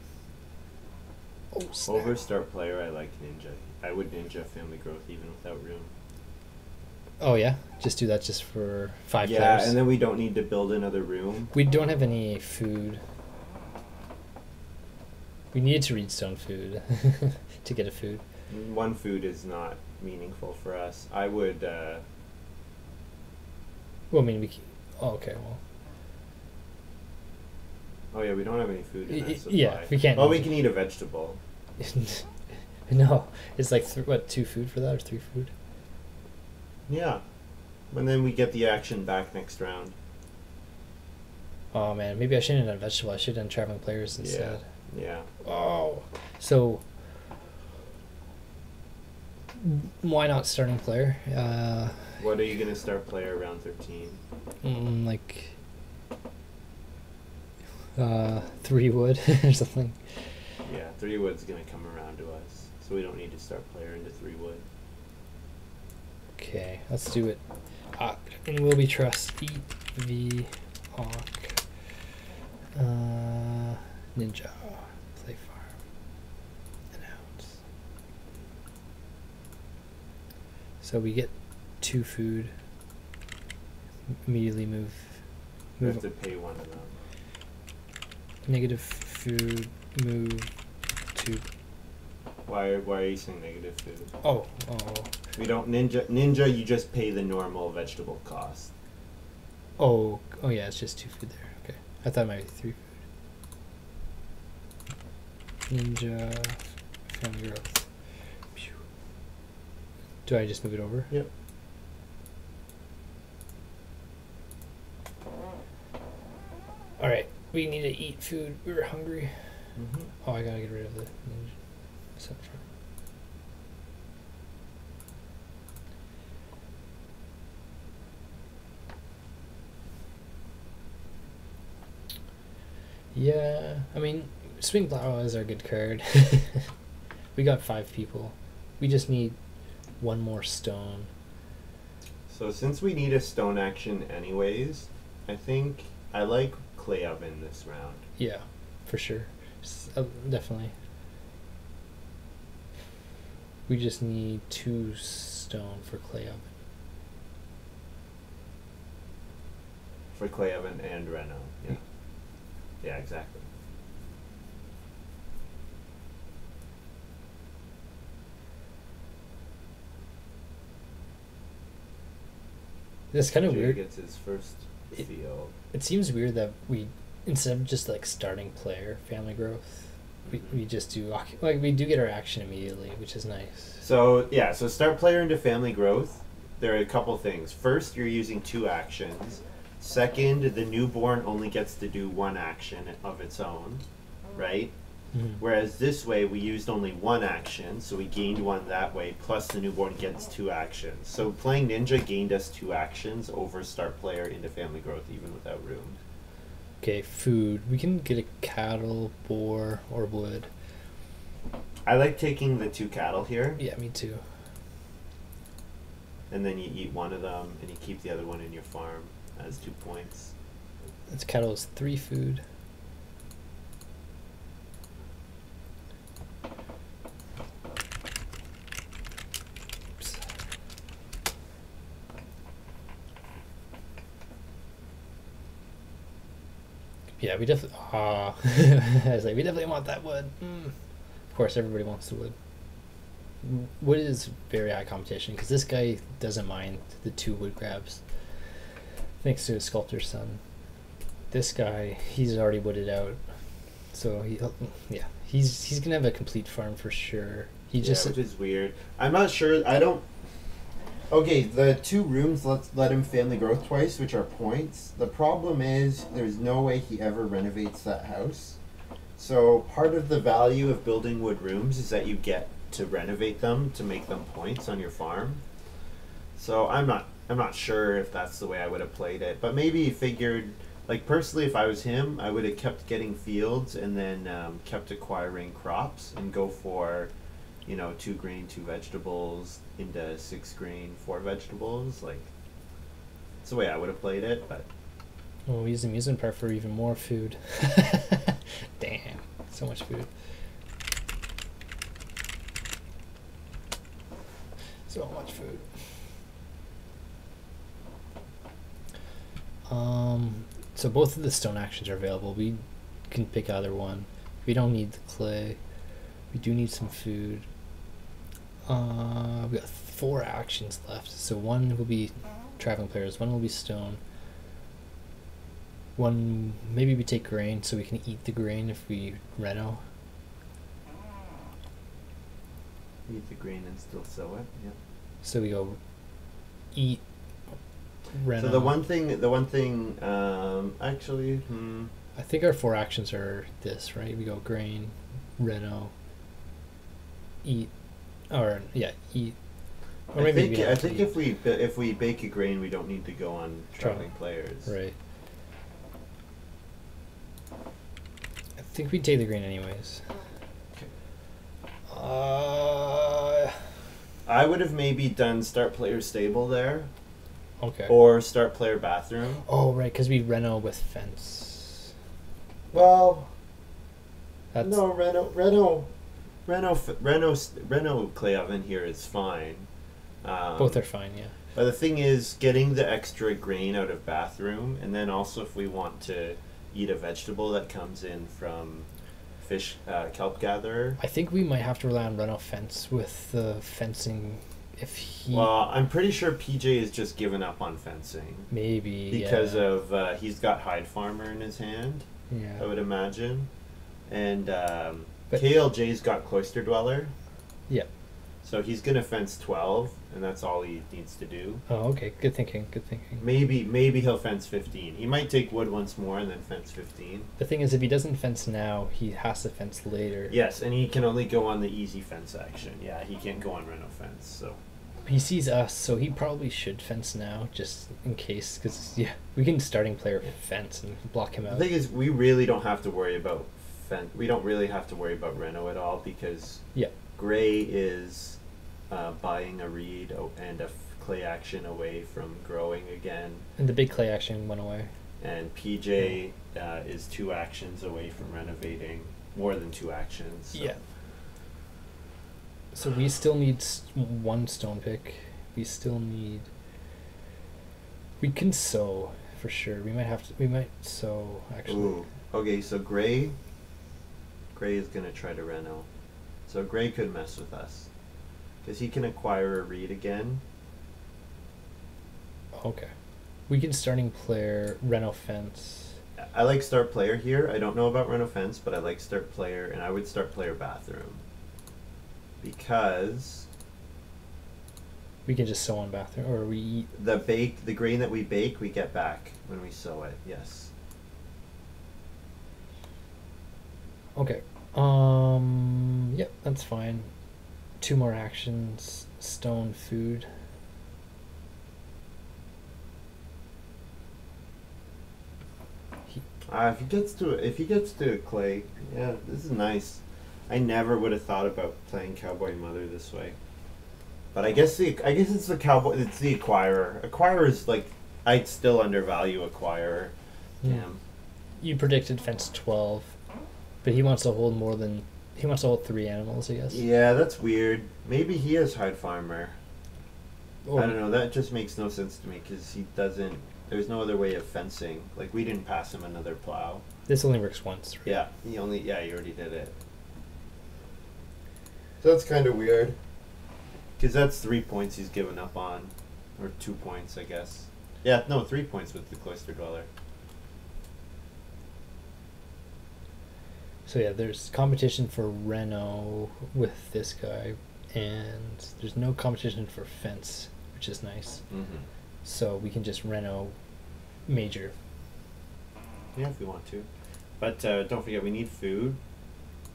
Oh snap! Over start player, I like ninja. I would ninja family growth even without room. Oh yeah, just do that just for 5 players. Yeah, and then we don't need to build another room. We don't have any food. We needed to read stone food to get a food. 1 food is not meaningful for us. I would. Well, I mean, okay, well. Oh yeah, we don't have any food in that supply. Yeah, we can't. Oh, we can eat a vegetable. No, it's like 2 food for that or 3 food? Yeah, and then we get the action back next round. Oh man, maybe I shouldn't have done vegetable. I should have done traveling players instead. Yeah. Oh, so why not starting player? What are you gonna start player round 13? Like 3 wood or something. Yeah, 3 wood's gonna come around to us, so we don't need to start player into 3 wood. Okay, let's do it. And will we trust eat the hawk? Ninja. Play farm. Announce. So we get 2 food. Immediately move. You have to pay one of them. Negative food. Move to. Why are you saying negative food? Oh. We don't ninja. You just pay the normal vegetable cost. Oh yeah, it's just 2 food there. Okay, I thought it might be 3 food. Ninja, family growth. Pew. Do I just move it over? Yep. All right, we need to eat food. We were hungry. Mm-hmm. Oh, I gotta get rid of the ninja. Set front. Yeah, I mean, Swing Plow is our good card. We got 5 people. We just need 1 more stone. So since we need a stone action anyways, I think I like clay oven this round. Yeah, for sure. Definitely. We just need 2 stone for clay oven. For clay oven and reno, yeah. Yeah, exactly. That's kind of Jay weird. Gets his first field. It seems weird that we, instead of just like starting player family growth, we just do like we do get our action immediately, which is nice. So yeah, so start player into family growth. There are a couple things. First, you're using 2 actions. Second, the newborn only gets to do 1 action of its own, right? Mm-hmm. Whereas this way, we used only 1 action, so we gained 1 that way, plus the newborn gets 2 actions. So playing Ninja gained us 2 actions over start player into family growth, even without room. Okay, food. We can get a cattle, boar, or wood. I like taking the 2 cattle here, Yeah, me too. and then you eat 1 of them, and you keep the other one in your farm as 2 points. This cattle is 3 food. Oops. Yeah, we definitely. I was like, we definitely want that wood. Of course, everybody wants the wood. Wood is very high competition because this guy doesn't mind the 2 wood grabs, thanks to his sculptor's son. This guy, he's already wooded out, so he's gonna have a complete farm for sure. Which is weird. I'm not sure. I don't. Okay, the 2 rooms let him family growth twice, which are points. The problem is there's no way he ever renovates that house. So part of the value of building wood rooms is that you get to renovate them to make them points on your farm. So I'm not sure if that's the way I would have played it, but maybe he figured, like personally, if I was him, I would have kept getting fields and then kept acquiring crops and go for, 2 grain, 2 vegetables into 6 grain, 4 vegetables. Like, it's the way I would have played it, but. Oh, we use the amusement park for even more food. Damn, so much food. So much food. So both of the stone actions are available. We can pick either one. We don't need the clay. We do need some food. We got 4 actions left. So 1 will be traveling players. 1 will be stone. 1, maybe we take grain so we can eat the grain if we reno. Eat the grain and still sow it. Yeah. So we go eat. Reno. So the one thing, actually, I think our 4 actions are this, right? We go grain, reno, eat, eat. Or maybe I think if we bake a grain, we don't need to go on traveling players. Right. I think we take the grain anyways. Okay. I would have maybe done start player stable there. Okay. Or start player bathroom. Oh, right, because we reno with fence. Well, That's No, Renault clay oven here is fine. both are fine. Yeah. But the thing is, getting the extra grain out of bathroom, and then also if we want to eat a vegetable that comes in from fish kelp gatherer. I think we might have to rely on Renault fence with the fencing. If he Well, I'm pretty sure PJ is just given up on fencing maybe because of he's got hide farmer in his hand. yeah. I would imagine, and But- KLJ's got cloister dweller. Yeah. So he's gonna fence 12, and that's all he needs to do. Oh, okay. Good thinking. Good thinking. Maybe he'll fence 15. He might take wood once more and then fence 15. The thing is, if he doesn't fence now, he has to fence later. Yes, and he can only go on the easy fence action. Yeah, he can't go on Renault fence. So He sees us, so he probably should fence now, just in case. Because yeah, we can starting player fence and block him the out. thing is, we really don't have to worry about We don't really have to worry about Renault at all because Yeah. Gray is buying a reed and a clay action away from growing again, And the big clay action went away. and PJ is 2 actions away from renovating, more than 2 actions. So. Yeah. So we still need 1 stone pick. We still need. We can sow for sure. We might have to. We might sow actually. Ooh. Okay, so Gray is gonna try to reno. So Gray could mess with us. Because he can acquire a reed again. Okay. We can starting player Renault fence. I like start player here. I don't know about Renault fence, but I like start player, and I would start player bathroom. Because We can just sow on bathroom, or we eat. the grain that we bake, we get back when we sow it. Yes. Okay. Yep, that's fine. 2 more actions. Stone food. If he gets to clay, yeah, this is nice. I never would have thought about playing Cowboy Mother this way. But I guess it's the cowboy. It's the acquirer. Acquirer is like, I'd still undervalue acquirer. Yeah. You predicted fence 12, but he wants to hold more than. He wants to hold 3 animals, I guess. Yeah, that's weird. Maybe he is hide farmer. Or, I don't know. That just makes no sense to me because he doesn't. There's no other way of fencing. Like we didn't pass him another plow. This only works once, right? Yeah, he already did it. So that's kind of weird. Because that's 3 points he's given up on, or 2 points, I guess. Yeah, no, 3 points with the cloister dweller. So yeah, there's competition for Renault with this guy, and there's no competition for fence, which is nice. Mm-hmm. So we can just Renault major. Yeah, if we want to, but don't forget we need food.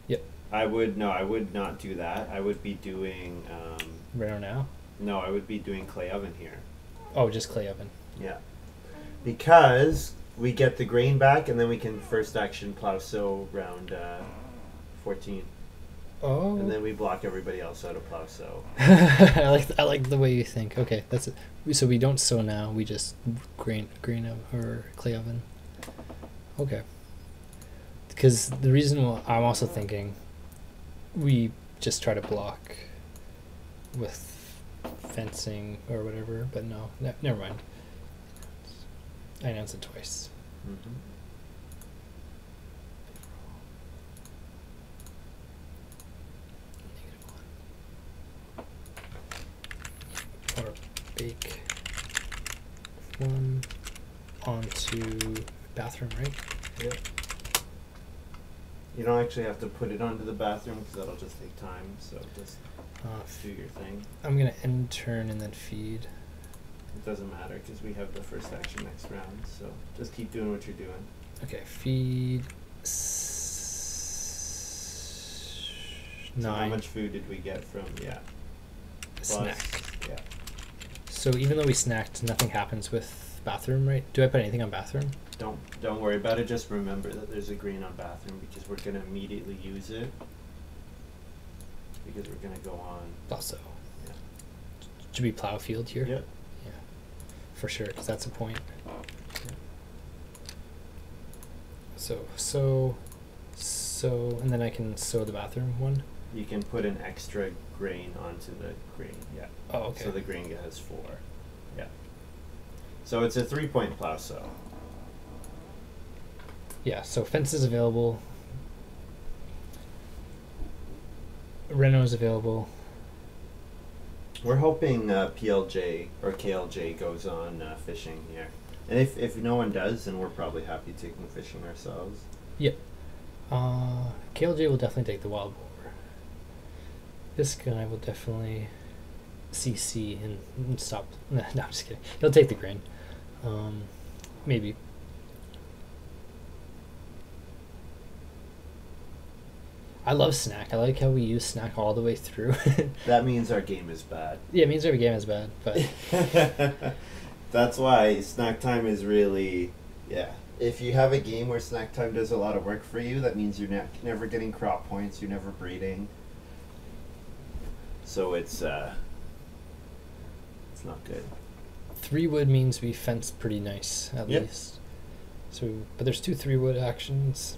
Yep. I would not do that. I would be doing. Renault now? No, I would be doing clay oven here. Oh, just clay oven. Yeah, because we get the grain back, and then we can first action plow sow round 14, Oh. and then we block everybody else out of plow sow. I like the way you think. Okay, that's it. So we don't sow now. We just grain or clay oven. Okay. Because the reason why I'm also thinking, we just try to block with fencing or whatever. But no, never mind. I announced it twice. Mm-hmm. Or bake 1 onto bathroom, right? Yeah. You don't actually have to put it onto the bathroom because that'll just take time. So just do your thing. I'm gonna end turn and then feed. It doesn't matter because we have the first action next round. So just keep doing what you're doing. Okay, feed. So how 9. much food did we get from? Yeah. Snack. Yeah. So even though we snacked, nothing happens with bathroom, right? Do I put anything on bathroom? Don't worry about it. Just remember that there's a green on bathroom because we're gonna immediately use it. Because we're gonna go on. Also. Yeah. Should we plow field here? Yep. Yeah. For sure, because that's a point. Yeah. So So, and then I can sow the bathroom one. You can put an extra grain onto the grain. Yeah. Oh, okay. So the grain has 4. Yeah. So it's a 3-point plow sow. Yeah. So fence is available. Reno is available. We're hoping PLJ or KLJ goes on fishing here. And if no one does, then we're probably happy taking fishing ourselves. Yep. KLJ will definitely take the wild boar. This guy will definitely CC and stop. No, I'm just kidding. He'll take the grain. Maybe. I love snack. I like how we use snack all the way through. That means our game is bad. Yeah, it means every game is bad, but that's why snack time is really, yeah. If you have a game where snack time does a lot of work for you, that means you're never getting crop points, you're never breeding. So it's not good. 3 wood means we fence pretty nice, at least. So, but there's 2 3 wood actions.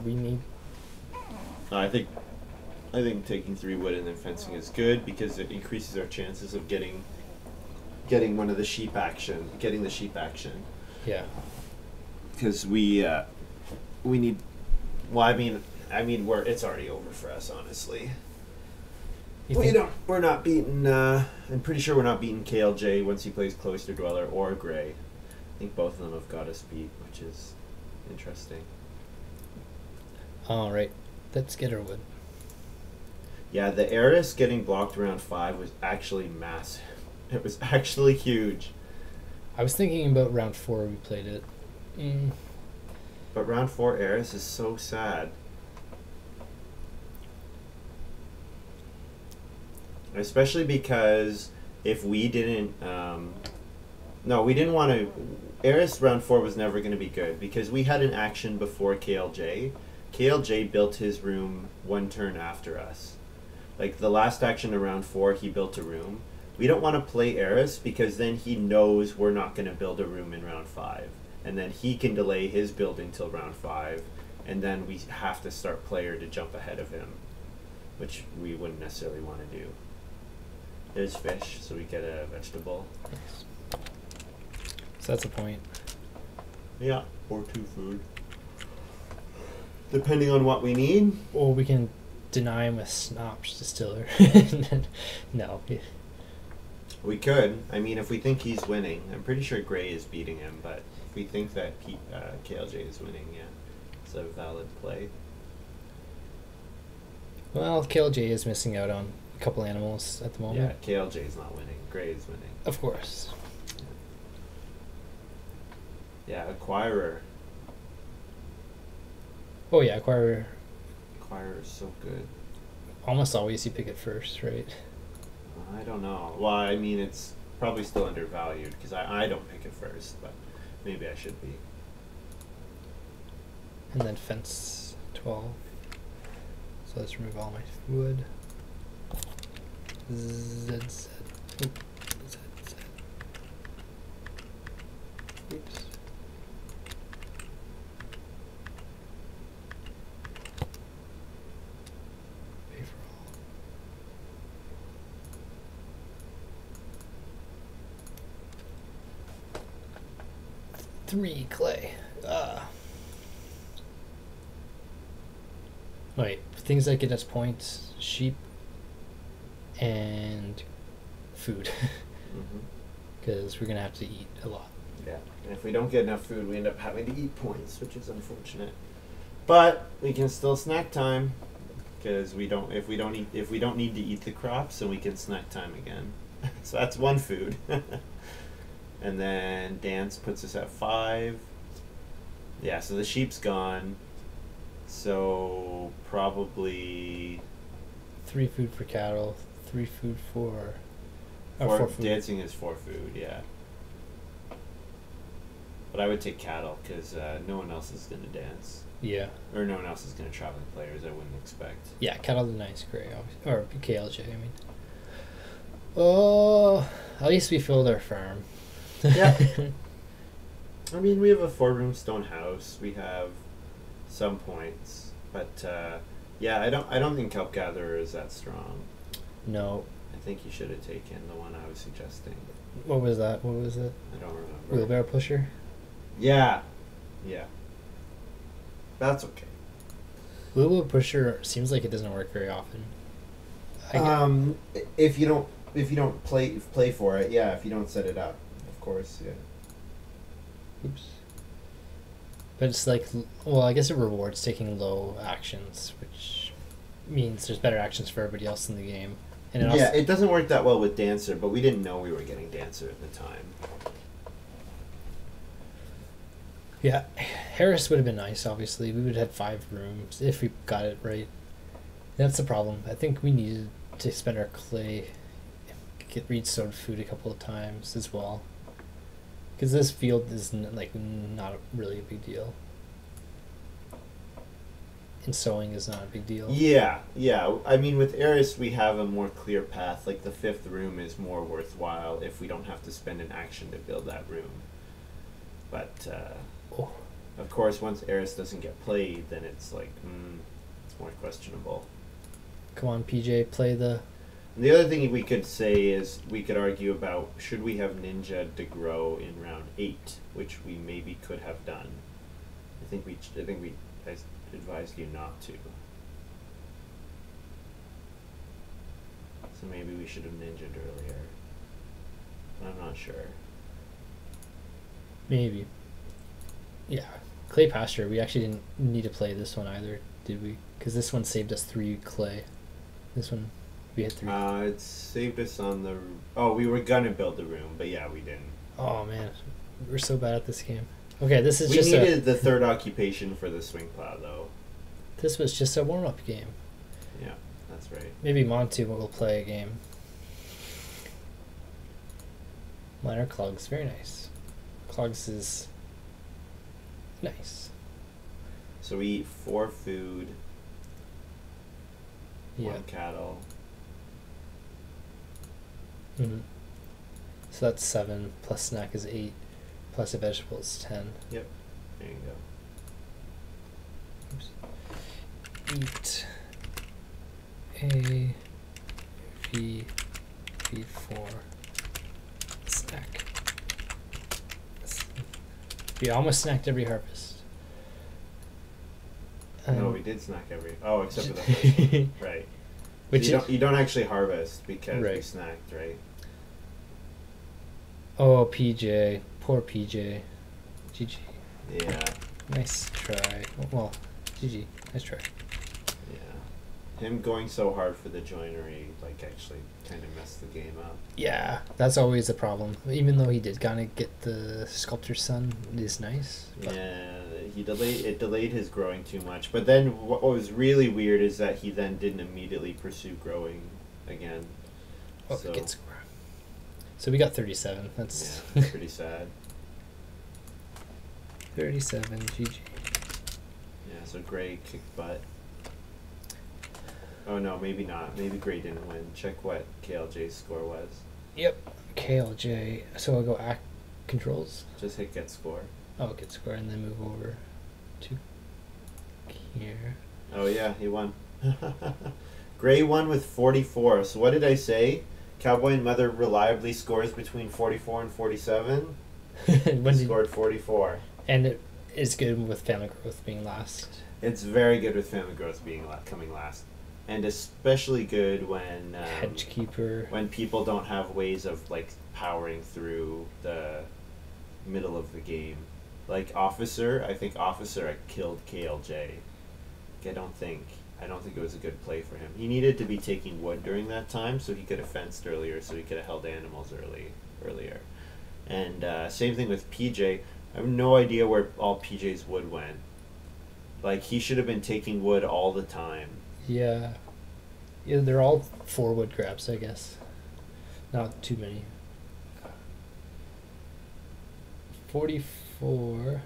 We need. I think taking 3 wood and then fencing is good because it increases our chances of getting one of the sheep action, getting the sheep action. Yeah. Because we need. Well, I mean, it's already over for us, honestly. We're not beating. I'm pretty sure we're not beating KLJ once he plays Cloister Dweller or Gray. I think both of them have got us beat, which is interesting. All right, let's get our wood. Yeah, the Eris getting blocked round 5 was actually massive. It was actually huge. I was thinking about round 4 we played it. But round 4 Eris is so sad. Especially because if we didn't... we didn't want to... Eris round 4 was never going to be good because we had an action before KLJ. KLJ built his room 1 turn after us. Like the last action of round 4, he built a room. We don't want to play Eris because then he knows we're not going to build a room in round 5. And then he can delay his building till round 5. And then we have to start player to jump ahead of him, which we wouldn't necessarily want to do. There's fish, so we get a vegetable. Nice. So that's a point. Yeah, or 2 food. Depending on what we need. Or we can deny him a Snops distiller. No. We could. I mean, if we think he's winning. I'm pretty sure Gray is beating him, but if we think that KLJ is winning, yeah, it's a valid play. Well, KLJ is missing out on a couple animals at the moment. Yeah, KLJ is not winning. Gray is winning. Of course. Yeah, Acquirer. Oh yeah, Acquirer. Acquirer is so good. Almost always you pick it first, right? I don't know. Well, I mean, it's probably still undervalued because I don't pick it first, but maybe I should be. And then fence 12. So let's remove all my wood. ZZ. Oop. ZZ. Oops. Pay for all. Three clay. Wait, things that get us points: sheep and food, because we're gonna have to eat a lot. Yeah, and if we don't get enough food, we end up having to eat points, which is unfortunate. But we can still snack time because if we don't need to eat the crops, then we can snack time again. So that's 1 food. And then dance puts us at 5. Yeah, so the sheep's gone. So probably 3 food for cattle, 3 food for... 4 food. Dancing is 4 food, yeah. But I would take cattle because no one else is going to dance. Yeah. Or no one else is going to traveling players, I wouldn't expect. Yeah, cattle are nice, Gray. Or KLJ, I mean. Oh, at least we filled our farm. Yeah. I mean, we have a 4-room stone house. We have some points, but yeah, I don't think Kelp Gatherer is that strong. No. I think you should have taken the one I was suggesting. What was that? What was it? I don't remember. Wheelbarrow Pusher? Yeah. That's okay. Wheelbarrow Pusher seems like it doesn't work very often. If you don't play for it, yeah. If you don't set it up, of course, yeah. Oops. But it's like, well, I guess it rewards taking low actions, which means there's better actions for everybody else in the game. And it doesn't work that well with Dancer, but we didn't know we were getting Dancer at the time. Yeah, Harris would have been nice, obviously. We would have had 5 rooms if we got it right. That's the problem. I think we needed to spend our clay, get Reed Sword food a couple of times as well. Because this field is not really a big deal. And sewing is not a big deal. Yeah. I mean, with Eris, we have a more clear path. Like, the 5th room is more worthwhile if we don't have to spend an action to build that room. But, of course, once Eris doesn't get played, then it's like, it's more questionable. Come on, PJ, play the... The other thing we could say is we could argue about should we have Ninja to grow in round 8, which we maybe could have done. I advised you not to. So maybe we should have ninja'd earlier. I'm not sure. Maybe. Yeah. Clay Pasture, we actually didn't need to play this one either, did we? Because this one saved us 3 clay. This one, we had 3. It saved us on the... Oh, we were gonna build the room, but yeah, we didn't. Oh, man. We're so bad at this game. Okay, this is we needed the 3rd occupation for the swing plow, though. This was just a warm-up game. Yeah, that's right. Maybe Montu will play a game. Minor Clogs, very nice. Clogs is nice. So we eat 4 food, 1 cattle. Mm-hmm. So that's 7, plus snack is 8, plus a vegetable is 10. Yep, there you go. Oops. Eat a feed 4 snack. We almost snacked every harvest. No, we did snack every... Oh, except for the first one. Right. Which so you don't actually harvest because we snacked, right? Oh, PJ. Poor PJ. GG. Yeah. Nice try. Well, GG. Nice try. Yeah. Him going so hard for the joinery, actually kind of messed the game up. Yeah, that's always a problem. Even though he did kind of get the Sculptor's Son, it is nice. Yeah, it delayed his growing too much. But then what was really weird is that he then didn't immediately pursue growing again. Oh, good score. So we got 37. That's pretty sad. 37, GG. Yeah, so Gray kicked butt. Oh no, maybe not. Maybe Gray didn't win. Check what KLJ's score was. Yep, KLJ. So I'll go act controls. Just hit get score. Oh, get score, and then move over to here. Oh yeah, he won. Gray won with 44. So what did I say? Cowboy and Mother reliably scores between 44 and 47. He scored 44. And it is good with Family Growth being last. It's very good with Family Growth coming last. And especially good when Hedgekeeper. When people don't have ways of powering through the middle of the game. Like Officer, I think Officer killed KLJ. I don't think it was a good play for him. He needed to be taking wood during that time so he could have fenced earlier, so he could have held animals earlier. And same thing with PJ. I have no idea where all PJ's wood went. He should have been taking wood all the time. Yeah, they're all 4 wood grabs, I guess. Not too many. 44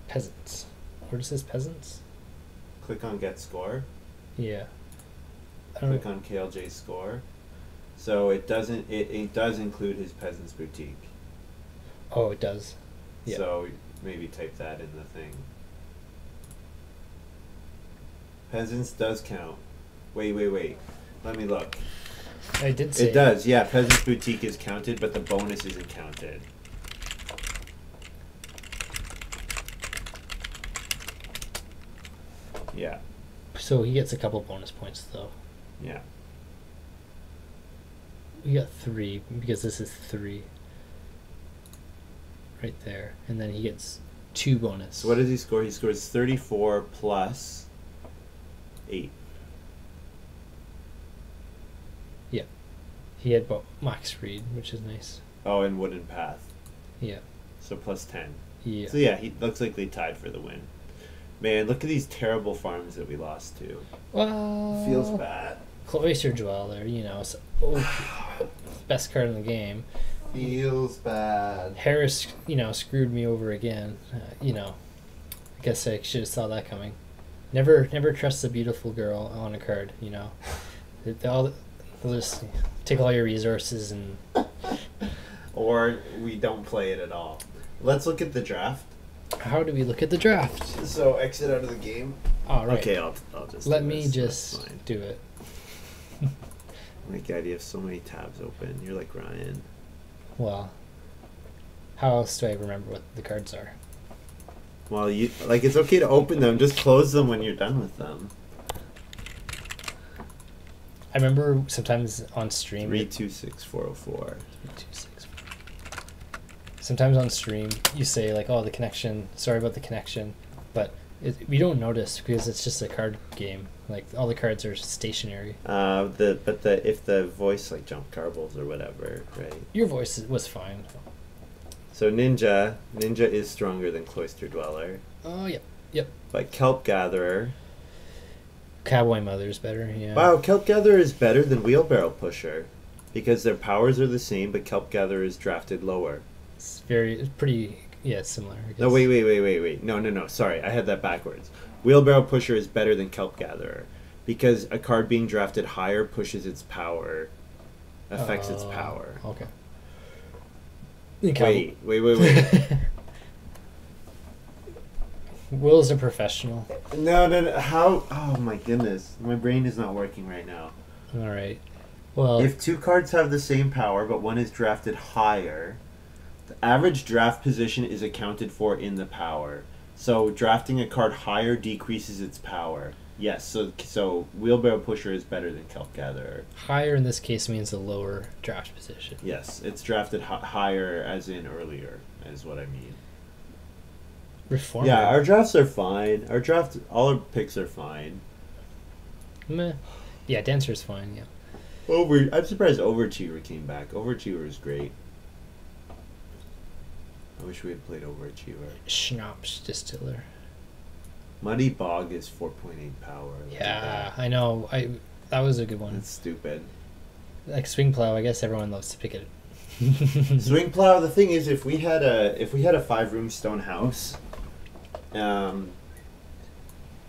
peasants. Where does this peasants? Click on get score. Yeah. Click on KLJ's score. So it doesn't. It does include his peasants boutique. Oh, it does. Yeah. So maybe type that in the thing. Peasants does count. Wait. Let me look. I did say It does, yeah. Peasants Boutique is counted, but the bonus isn't counted. Yeah. So he gets a couple bonus points though. Yeah. We got 3 because this is 3. Right there. And then he gets 2 bonus. So what does he score? He scores 34 plus 8. Yeah. He had max speed, which is nice. Oh, and Wooden Path. Yeah. So plus 10. Yeah. So yeah, he looks like they tied for the win. Man, look at these terrible farms that we lost to. Well, Feels bad. Cloister Dweller, you know, so, best card in the game. Feels bad. Harris, you know, screwed me over again. You know, I guess I should have saw that coming. Never trust a beautiful girl on a card. You know, they'll just take all your resources and. Or we don't play it at all. Let's look at the draft. How do we look at the draft? So exit out of the game. All right. Okay, I'll just. Let do me this. just do it. Oh my God, you have so many tabs open. You're like Ryan. Well, how else do I remember what the cards are? Well, you like it's okay to open them. Just close them when you're done with them. I remember sometimes on stream. 326404. 326. Sometimes on stream you say like, "Oh, the connection. Sorry about the connection," but we don't notice because it's just a card game. Like all the cards are stationary. If the voice like jump garbles or whatever, right? Your voice was fine. So Ninja is stronger than Cloister Dweller. Oh yep. But Kelp Gatherer. Cowboy Mother's better. Yeah. Wow, Kelp Gatherer is better than Wheelbarrow Pusher, because their powers are the same, but Kelp Gatherer is drafted lower. It's pretty similar. I guess. No, wait. No. Sorry, I had that backwards. Wheelbarrow Pusher is better than Kelp Gatherer, because a card being drafted higher pushes its power, affects its power. Okay. Wait. Will's a professional. No. How? Oh my goodness. My brain is not working right now. All right. Well, If 2 cards have the same power, but one is drafted higher, the average draft position is accounted for in the power. So drafting a card higher decreases its power. Yes, so Wheelbarrow Pusher is better than Kelp Gatherer. higher in this case means a lower draft position. Yes, it's drafted higher as in earlier, is what I mean. Reformer. Yeah, our drafts are fine. All our picks are fine. Meh. Yeah, Dancer's fine, yeah. I'm surprised Overachiever came back. Overachiever is great. I wish we had played Overachiever. Schnapps Distiller. Muddy Bog is 4.8 power. Look at Yeah, I know. That was a good that. one. That's stupid. Like Swing Plow, I guess everyone loves to pick it. Swing Plow. The thing is, if we had a 5-room stone house, then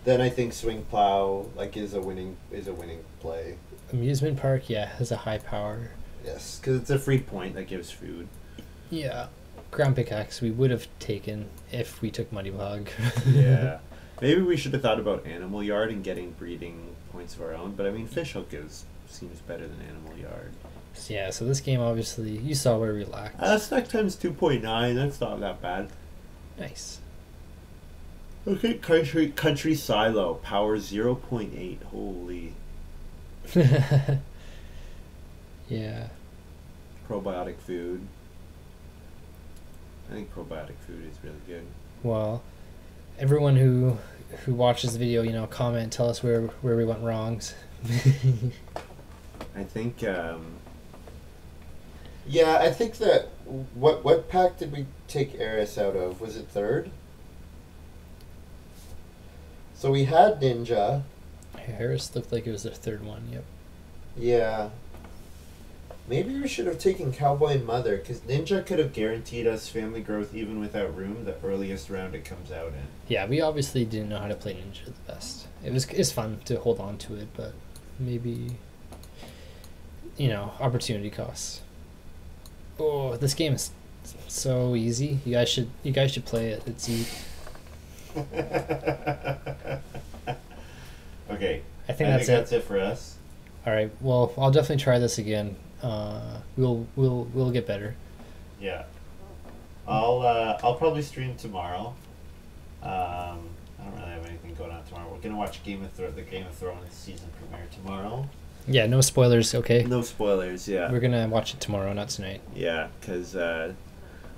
I think Swing Plow is a winning play. Amusement Park, yeah, has a high power. Yes, because it's a free point that gives food. Yeah. Ground Pickaxe we would have taken if we took Muddy Bog. Yeah. Maybe we should have thought about Animal Yard and getting breeding points of our own, but I mean, Fishhook seems better than Animal Yard. Yeah, so this game obviously, you saw where we lacked. Stack times 2.9, that's not that bad. Nice. Okay, Country Silo, power 0.8, holy. Yeah. Probiotic food. I think probiotic food is really good. Well, everyone who watches the video, comment, tell us where we went wrong. I think, yeah, I think that, what pack did we take Eris out of? Was it third? So we had Ninja. Harris looked like it was the third one, yep. Yeah. Maybe we should have taken Cowboy Mother, because Ninja could have guaranteed us family growth even without room the earliest round it comes out in. Yeah, we obviously didn't know how to play Ninja the best. It's fun to hold on to it, but maybe, opportunity costs. Oh, this game is So easy. You guys should play it. It's easy. Okay. I think that's it for us. All right. Well, I'll definitely try this again. We'll get better. Yeah. I'll probably stream tomorrow. I don't really have anything going on tomorrow. We're gonna watch the Game of Thrones season premiere tomorrow. Yeah, no spoilers, okay? No spoilers, yeah. We're gonna watch it tomorrow, not tonight. Yeah, because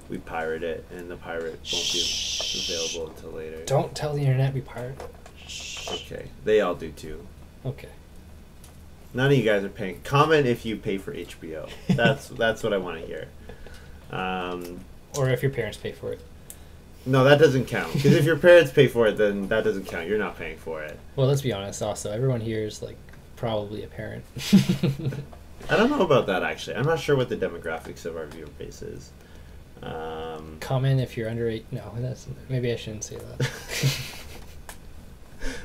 we pirate it, and the pirate won't be available until later. Don't tell the internet we pirate. Okay, they all do too. Okay. None of you guys are paying. Comment if you pay for HBO. That's what I want to hear. Or if your parents pay for it. No, that doesn't count. Because if your parents pay for it, then that doesn't count. You're not paying for it. Well, let's be honest. Also, everyone here is like probably a parent. I don't know about that actually. I'm not sure what the demographics of our viewer base is. Comment if you're under 8. No, maybe I shouldn't say that.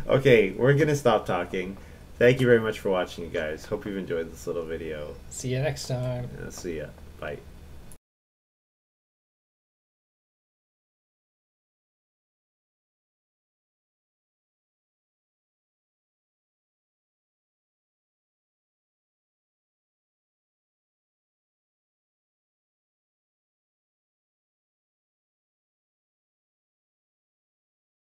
Okay, we're gonna stop talking. Thank you very much for watching, you guys. Hope you've enjoyed this little video. See you next time. See ya. Bye.